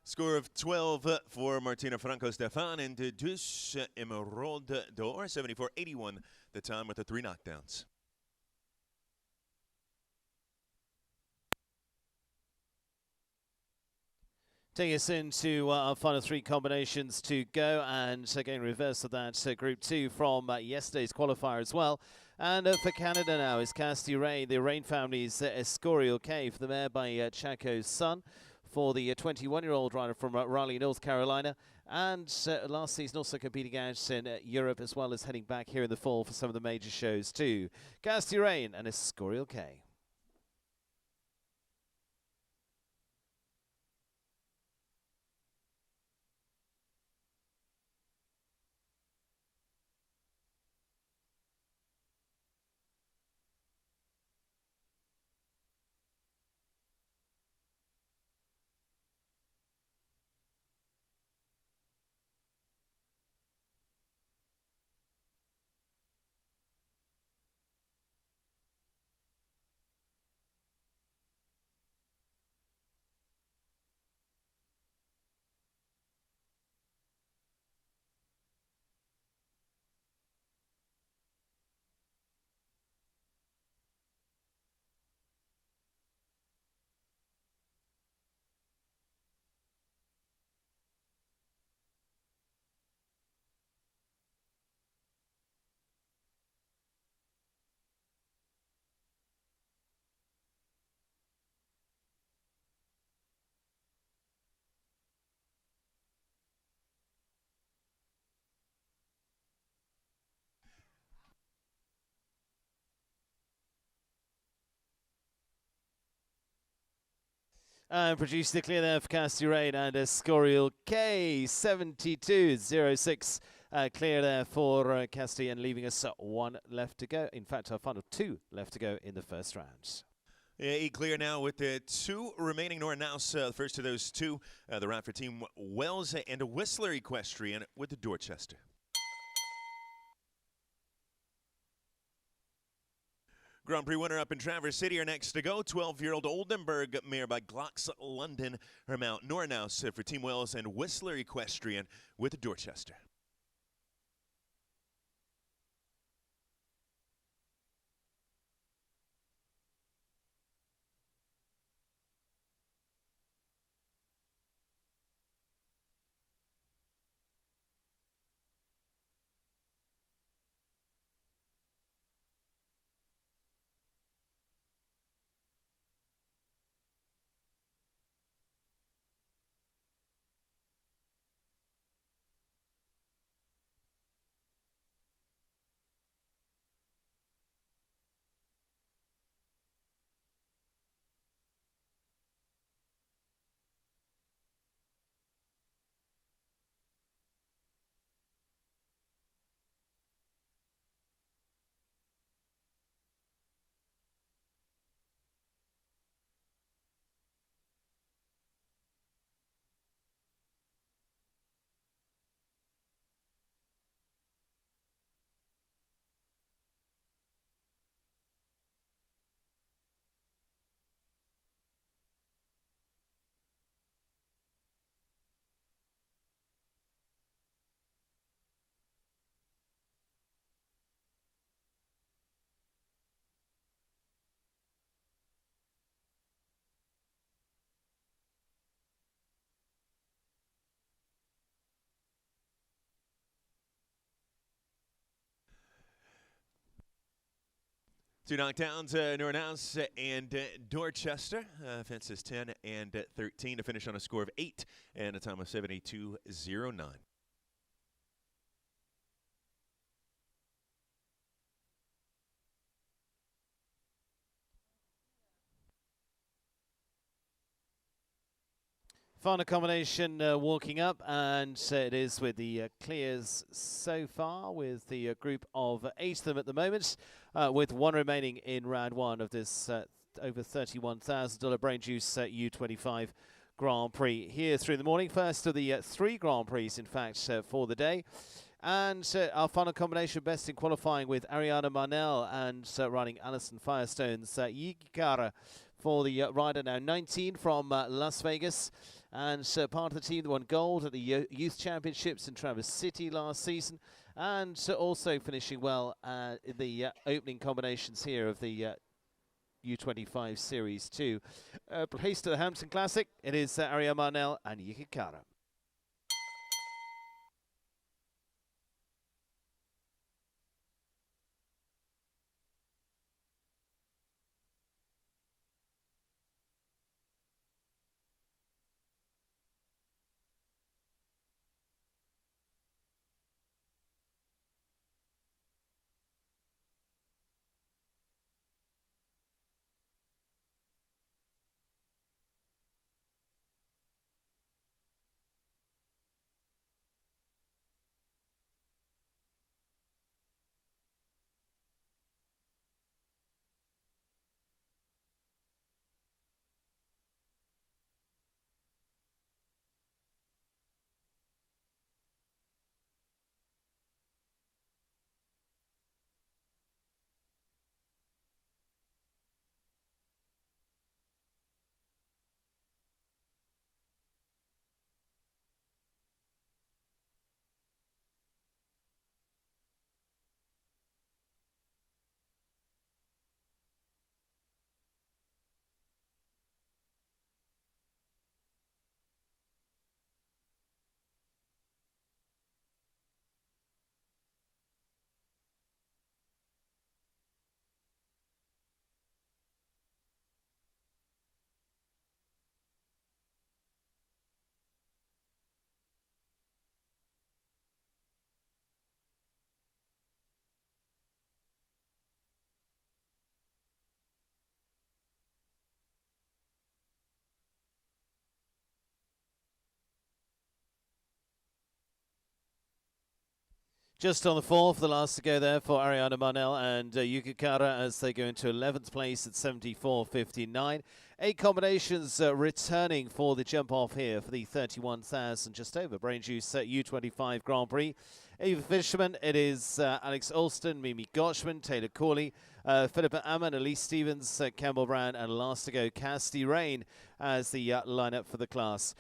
Score of 12 for Martina Franco-Stefan and Deux Emeraudes d'Or, 74.81 the time with the 3 knockdowns. Taking us into our final three combinations to go, and again reverse of that Group 2 from yesterday's qualifier as well. And for Canada now is Casti Rain, the Rain family's Escorial K for the mare by Chaco's son, for the 21-year-old rider from Raleigh, North Carolina, and last season also competing out in Europe as well as heading back here in the fall for some of the major shows too. Casti Rain and Escorial K. And produced the clear there for Casti Rain and Escorial K, 72.06 clear there for Casti, and leaving us one left to go. In fact, our final two left to go in the first round. Yeah, clear now with the two remaining Nornaus. The first of those two, the round for Team Wells and a Whistler Equestrian with the Dorchester. Grand Prix winner up in Traverse City are next to go. 12-year-old Oldenburg mare by Glocks London. Her mount Nornaus for Team Wells and Whistler Equestrian with the Dorchester. Two knockdowns, Nornaus and Dorchester. Fences 10 and 13 to finish on a score of 8 and a time of 72.09. Final combination walking up, and it is with the clears so far, with the group of 8 of them at the moment, with one remaining in round 1 of this over $31,000 BrainJuice U25 Grand Prix here through the morning. First of the 3 Grand Prix, in fact, for the day. And our final combination best in qualifying with Ariana Marnell and riding Alison Firestone's Yikara for the rider now 19 from Las Vegas, and part of the team that won gold at the Youth Championships in Traverse City last season, and also finishing well in the opening combinations here of the U25 Series 2. Place to the Hampton Classic, it is Ariane Marnell and Yukikara. Just on the fourth, the last to go there for Ariane Marnell and Yukikara as they go into 11th place at 74.59. 8 combinations returning for the jump off here for the 31,000 just over BrainJuice U25 Grand Prix. Ava Fisherman, it is Alex Alston, Mimi Gotchman, Taylor Corley, Philippa Ammon, Elise Stevens, Campbell Brown, and last to go, Cassidy Rain as the lineup for the class.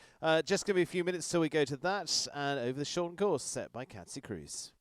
Just give me a few minutes till we go to that, and over the shortened course set by Katsi Cruz.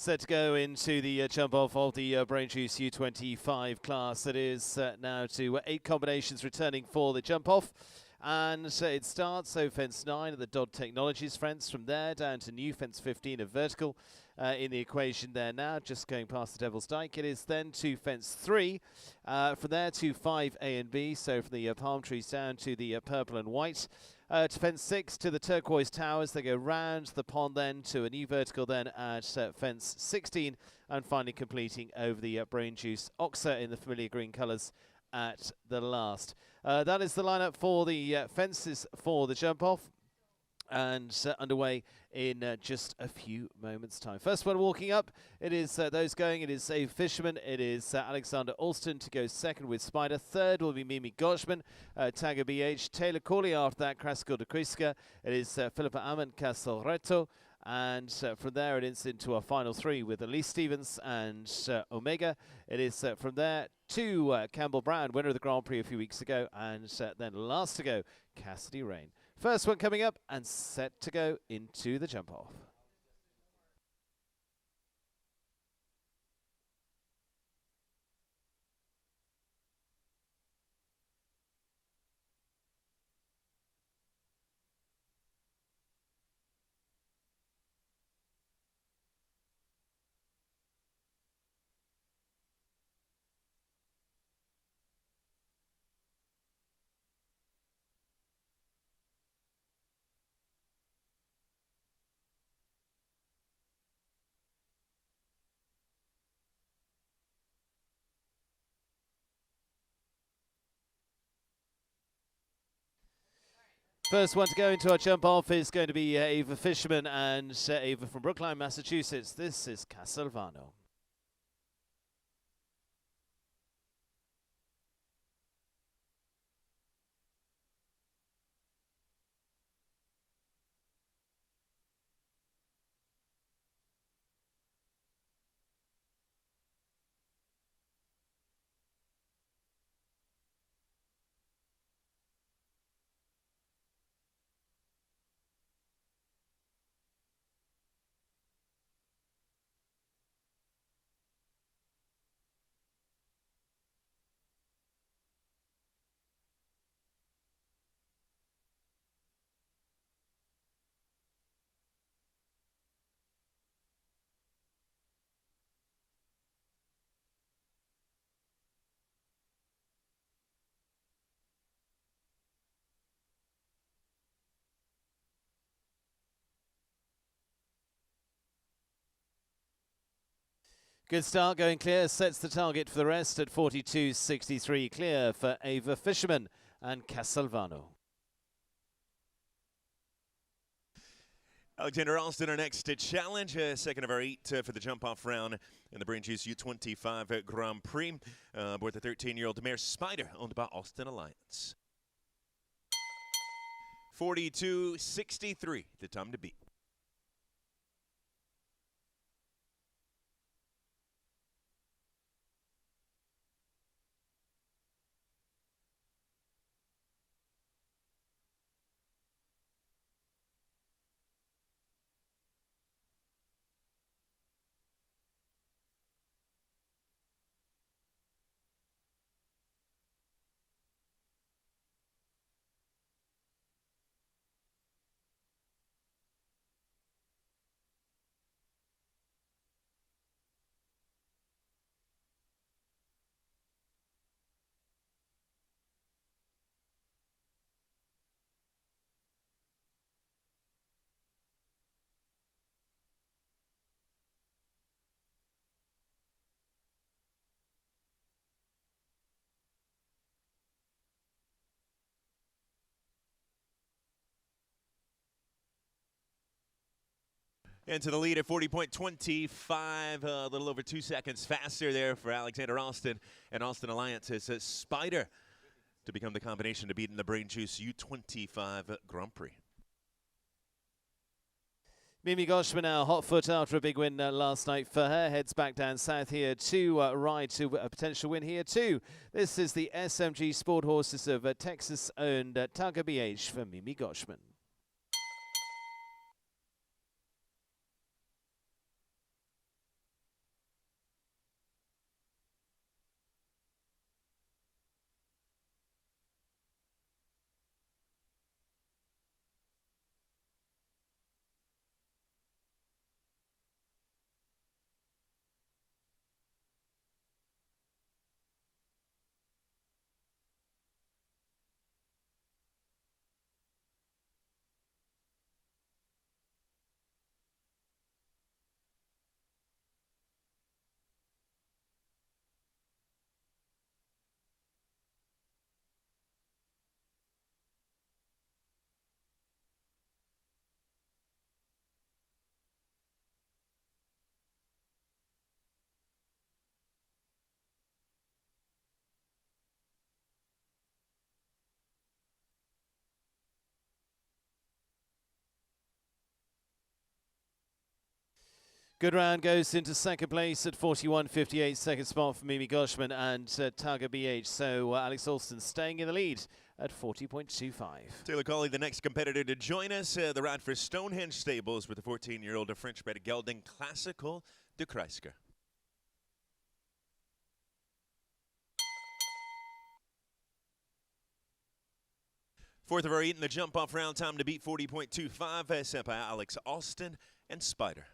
Set to go into the jump off of the BrainJuice U25 class. It is now to 8 combinations returning for the jump off. And it starts, so fence 9 at the Dodd Technologies fence. From there down to new fence 15 of vertical in the equation there now, just going past the Devil's Dyke. It is then to fence 3. From there to 5 A and B, so from the palm trees down to the purple and white. To fence 6 to the turquoise towers. They go round the pond then to a new vertical then at fence 16, and finally completing over the BrainJuice Oxa in the familiar green colours at the last. That is the lineup for the fences for the jump off, and underway in just a few moments' time. First one walking up, it is those going, it is a Fisherman, it is Alexander Alston to go second with Spider. Third will be Mimi Goshman, Tagger BH, Taylor Corley after that, Krasko de Kriska. It is Philippa Amon Casalretto. And from there it is into our final 3 with Elise Stevens and Omega. It is from there to Campbell Brown, winner of the Grand Prix a few weeks ago, and then last to go, Cassidy Rain. First one coming up and set to go into the jump off. First one to go into our jump off is going to be Ava Fisherman and Ava from Brookline, Massachusetts. This is Casalvano. Good start, going clear, sets the target for the rest at 42.63, clear for Ava Fisherman and Casalvano. Alexander Alston, our next challenge, second of our 8 for the jump-off round in the BrainJuice U25 Grand Prix, aboard the 13-year-old mare Spider, owned by Austin Alliance. 42.63, the time to beat. Into the lead at 40.25, a little over 2 seconds faster there for Alexander Alston. And Austin Alliance has Spider to become the combination to beat in the BrainJuice U25 Grand Prix. Mimi Goshman now, hot foot after a big win last night for her. Heads back down south here to ride to a potential win here too. This is the SMG Sport Horses of Texas-owned Tagger BH for Mimi Goshman. Good round goes into second place at 41.58. Second spot for Mimi Goshman and Targa BH. So Alex Alston staying in the lead at 40.25. Taylor Colley, the next competitor to join us. The ride for Stonehenge Stables with the 14-year-old French-bred gelding Classical de Kreisker. Fourth of our 8 in the jump-off round, time to beat 40.25, set by Alex Alston and Spider.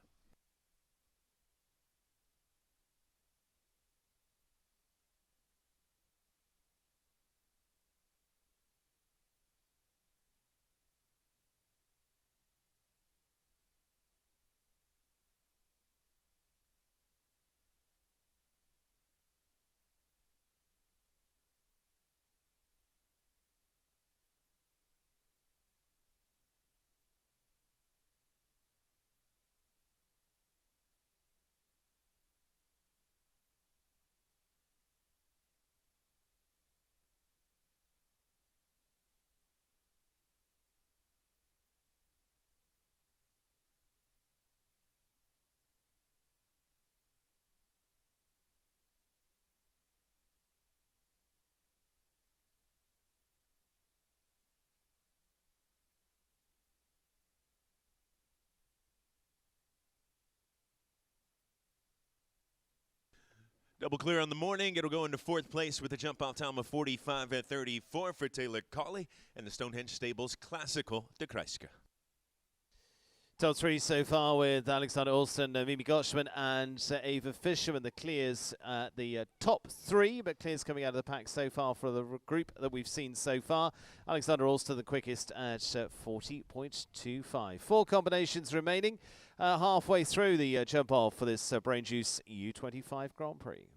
Double clear on the morning. It'll go into fourth place with a jump-off time of 45.34 for Taylor Colley and the Stonehenge Stables Classical de Kreisker. Top three so far with Alexander Alston, Mimi Goshman and Ava Fisherman. The clears the top three, but clears coming out of the pack so far for the group that we've seen so far. Alexander Alston the quickest at 40.25. Four combinations remaining halfway through the jump off for this BrainJuice U25 Grand Prix.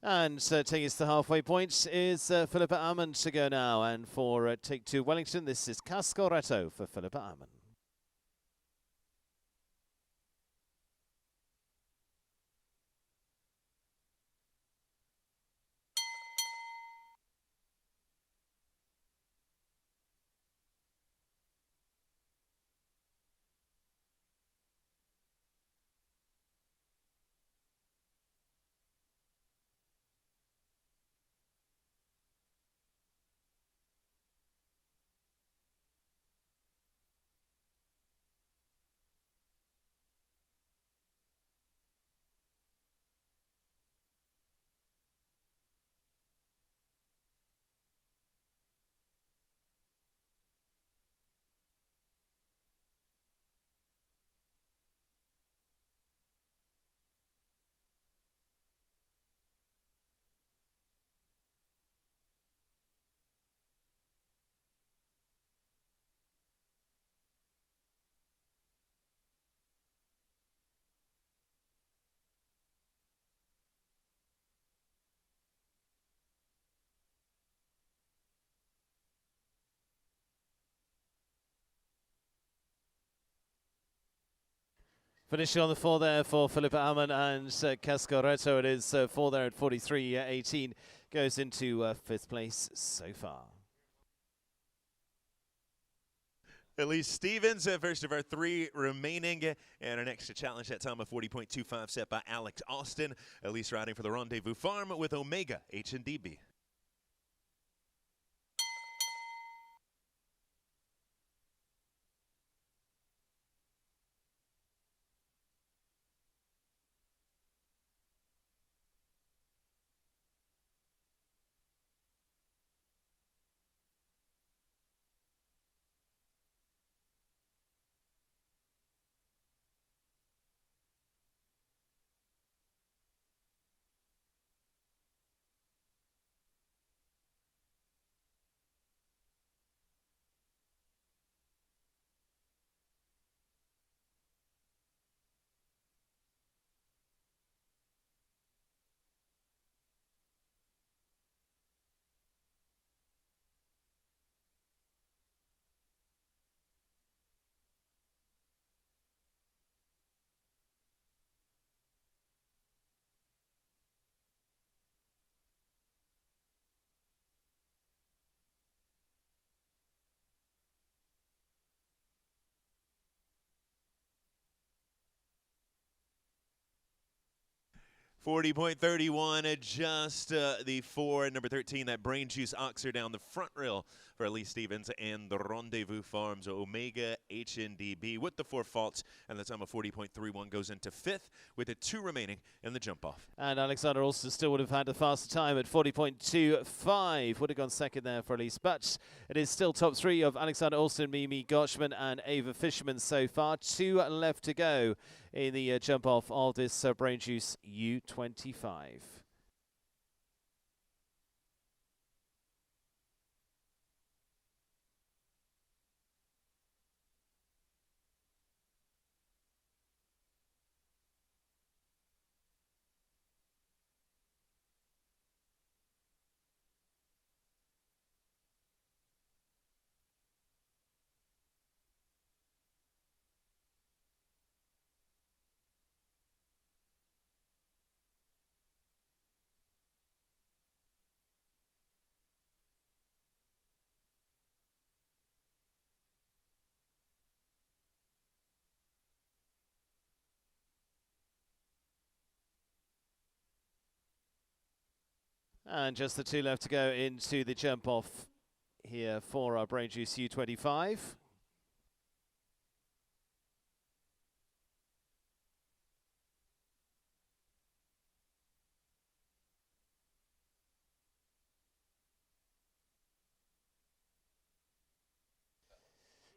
And taking us to the halfway point is Philippa Ammon to go now. And for take two Wellington, this is Cascoretto for Philippa Ammon. Finishing on the four there for Philippa Ammon and Cascoretto. It is four there at 43.18. Goes into fifth place so far. Elise Stevens, first of our three remaining, and our next to challenge that time of 40.25 set by Alex Alston. Elise riding for the Rendezvous Farm with Omega H&DB. 40.31, just the 4, number 13, that BrainJuice Oxer down the front rail for Elise Stevens and the Rendezvous Farms Omega HNDB with the 4 faults, and the time of 40.31 goes into 5th with the 2 remaining in the jump-off. And Alexander Alston still would have had a faster time at 40.25. Would have gone second there for Elise, but it is still top 3 of Alexander Alston, Mimi Gotchman and Ava Fisherman so far. 2 left to go in the jump-off of this BrainJuice U25. And just the 2 left to go into the jump-off here for our BrainJuice U25.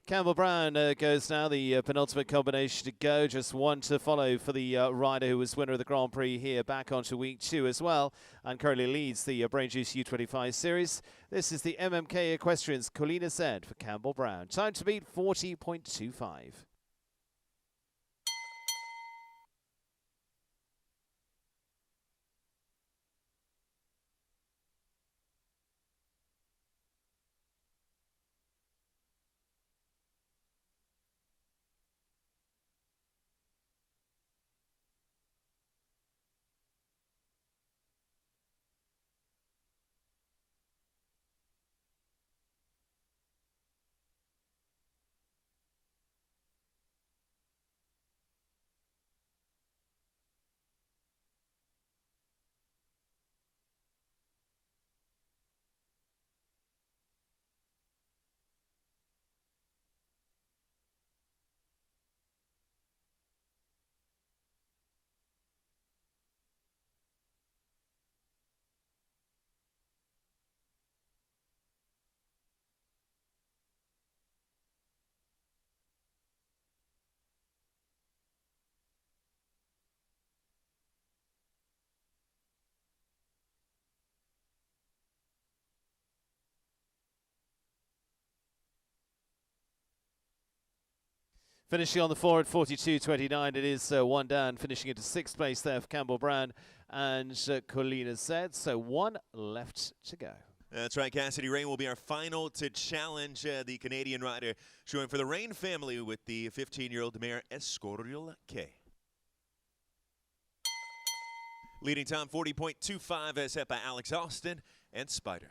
Campbell Brown goes now, the penultimate combination to go. Just 1 to follow for the rider who was winner of the Grand Prix here, back onto week 2 as well, and currently leads the BrainJuice U25 series. This is the MMK Equestrians, Colina Zed for Campbell Brown. Time to beat 40.25. Finishing on the 4 at 42.29, it is 1 down, finishing into 6th place there for Campbell Brown and Colina Zed. So 1 left to go. That's right, Cassidy Rain will be our final to challenge the Canadian rider, showing for the Rain family with the 15-year-old mare Escorial K. Leading time 40.25 set by Alex Austin and Spider.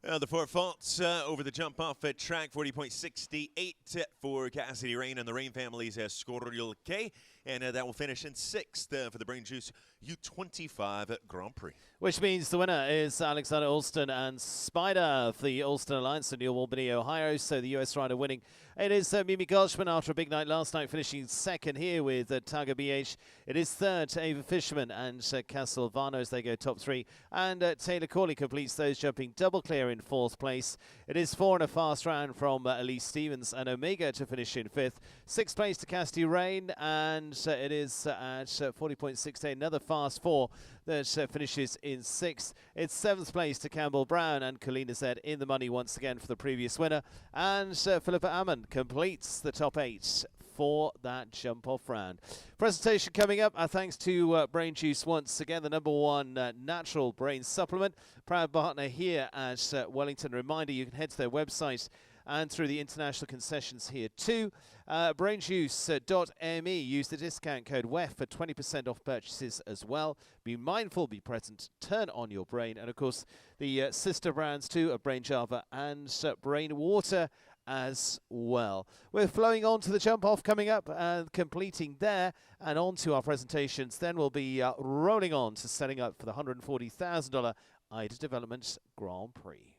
The 4 faults over the jump off at track, 40.68 for Cassidy Rain and the Rain family's Escorial K. And that will finish in 6th for the BrainJuice U25 Grand Prix. Which means the winner is Alexander Alston and Spider of the Alston Alliance in New Albany, Ohio. So the US rider winning. It is Mimi Gotchman after a big night last night, finishing second here with Tiger BH. It is third to Ava Fisherman and Castelvano as they go top three. And Taylor Corley completes those, jumping double clear in fourth place. It is four in a fast round from Elise Stevens and Omega to finish in fifth. Sixth place to Casti Rain, and it is at 40.68, another fast four that finishes in sixth. It's seventh place to Campbell Brown and Kalina Zed in the money once again for the previous winner. And Philippa Ammon completes the top eight for that jump-off round. Presentation coming up. Thanks to BrainJuice once again, the #1 natural brain supplement. Proud partner here at Wellington. Reminder, you can head to their website and through the international concessions here too. BrainJuice.me. Use the discount code WEF for 20% off purchases as well. Be mindful, be present, turn on your brain. And of course, the sister brands too of Brain Java and Brain Water as well. We're flowing on to the jump off coming up and completing there, and on to our presentations. Then we'll be rolling on to setting up for the $140,000 IDA Development Grand Prix.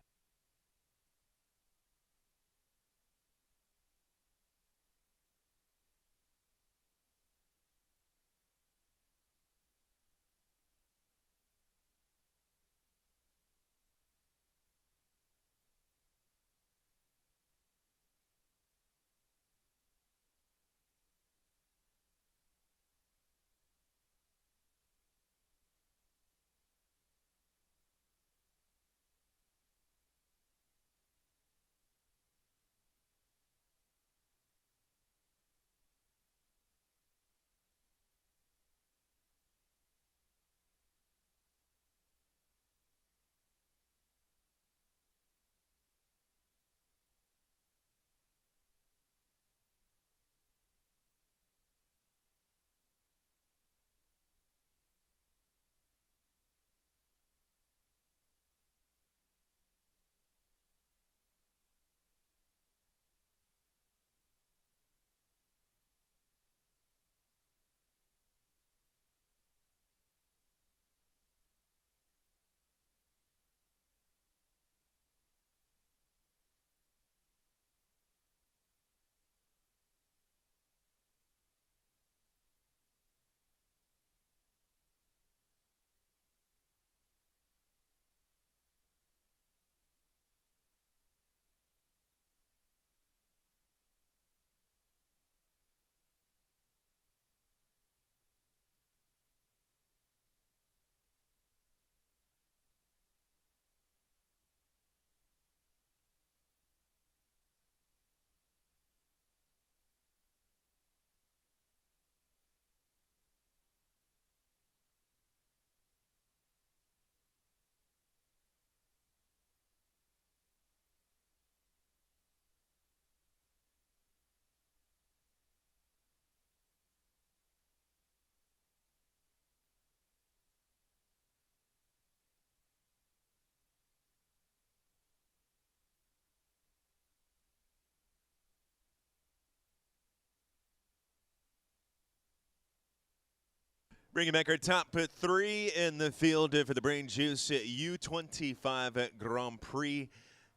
Bringing back our top three in the field for the BrainJuice U25 Grand Prix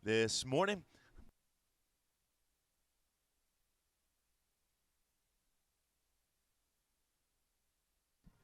this morning.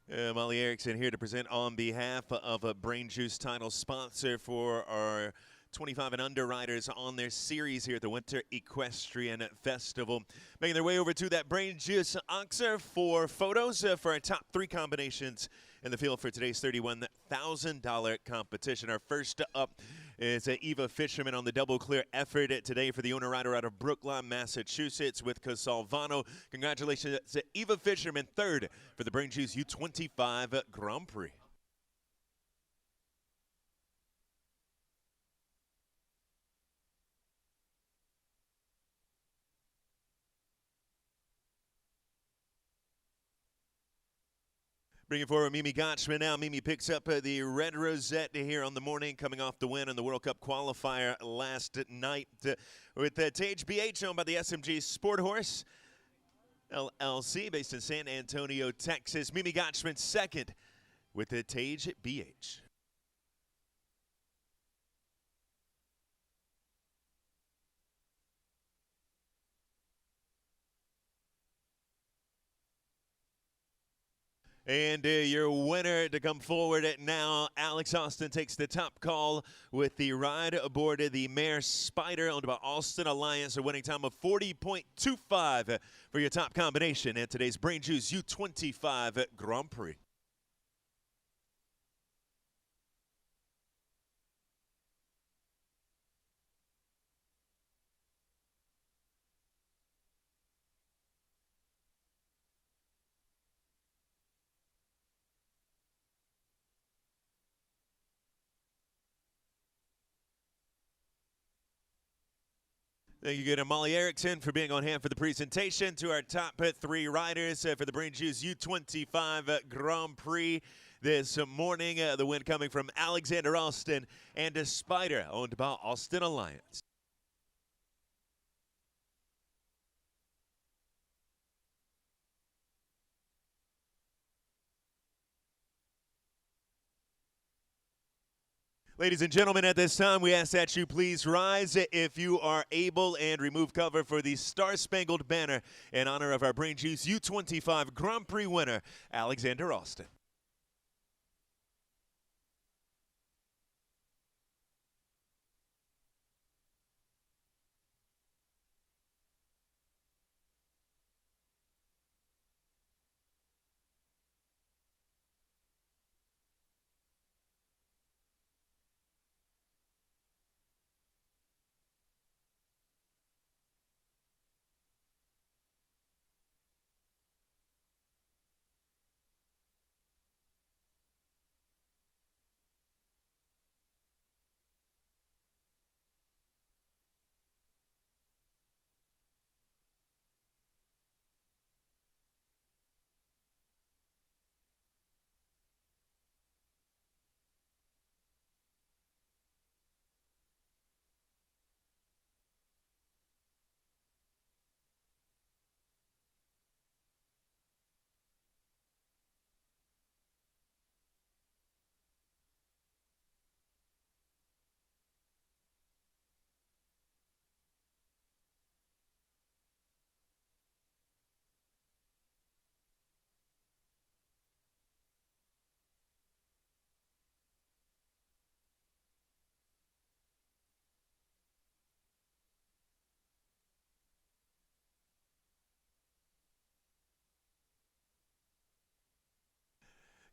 Molly Erickson here to present on behalf of a BrainJuice title sponsor for our 25 and under riders on their series here at the Winter Equestrian Festival. Making their way over to that BrainJuice Oxer for photos for our top three combinations in the field for today's $31,000 competition. Our first up is Eva Fisherman on the double clear effort today for the owner rider out of Brookline, Massachusetts with Casalvano. Congratulations to Eva Fisherman, third for the BrainJuice U25 Grand Prix. Bringing forward Mimi Gotchman now. Mimi picks up the red rosette here on the morning, coming off the win in the World Cup qualifier last night with Tage BH owned by the SMG Sport Horse LLC based in San Antonio, Texas. Mimi Gotchman second with the Tage BH. And your winner to come forward now, Alex Austin takes the top call with the ride aboard the Mare Spider, owned by Austin Alliance, a winning time of 40.25 for your top combination in today's BrainJuice U25 Grand Prix. Thank you, good, Molly Erickson, for being on hand for the presentation. To our top 3 riders for the BrainJuice U25 Grand Prix this morning. The win coming from Alexander Austin and a Spider, owned by Austin Alliance. Ladies and gentlemen, at this time, we ask that you please rise if you are able and remove cover for the Star-Spangled Banner in honor of our BrainJuice U25 Grand Prix winner, Alexander Austin.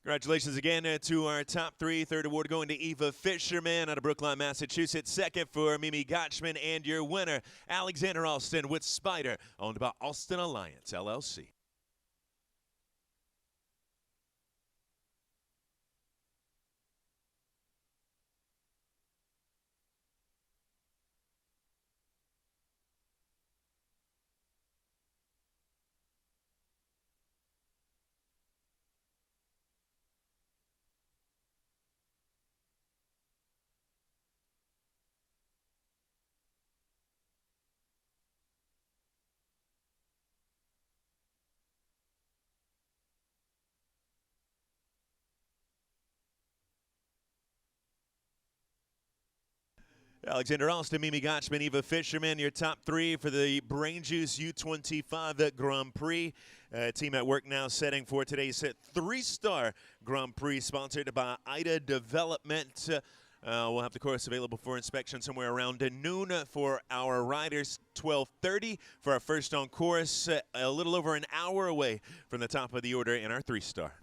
Congratulations again to our top 3. Third award going to Eva Fisherman out of Brookline, Massachusetts. Second for Mimi Gotchman, and your winner, Alexander Austin with Spider, owned by Austin Alliance, LLC. Alexander Austin, Mimi Gotchman, Eva Fisherman, your top 3 for the BrainJuice U25 Grand Prix. Team at work now setting for today's 3-star Grand Prix, sponsored by Ida Development. We'll have the course available for inspection somewhere around noon for our riders, 12:30 for our first on course, a little over an hour away from the top of the order in our 3-star.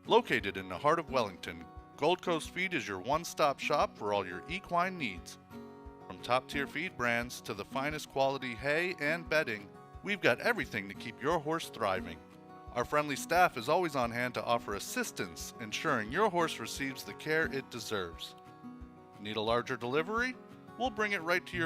Located in the heart of Wellington, Gold Coast Feed is your one-stop shop for all your equine needs. top-tier feed brands to the finest quality hay and bedding, we've got everything to keep your horse thriving. Our friendly staff is always on hand to offer assistance, ensuring your horse receives the care it deserves. Need a larger delivery? We'll bring it right to your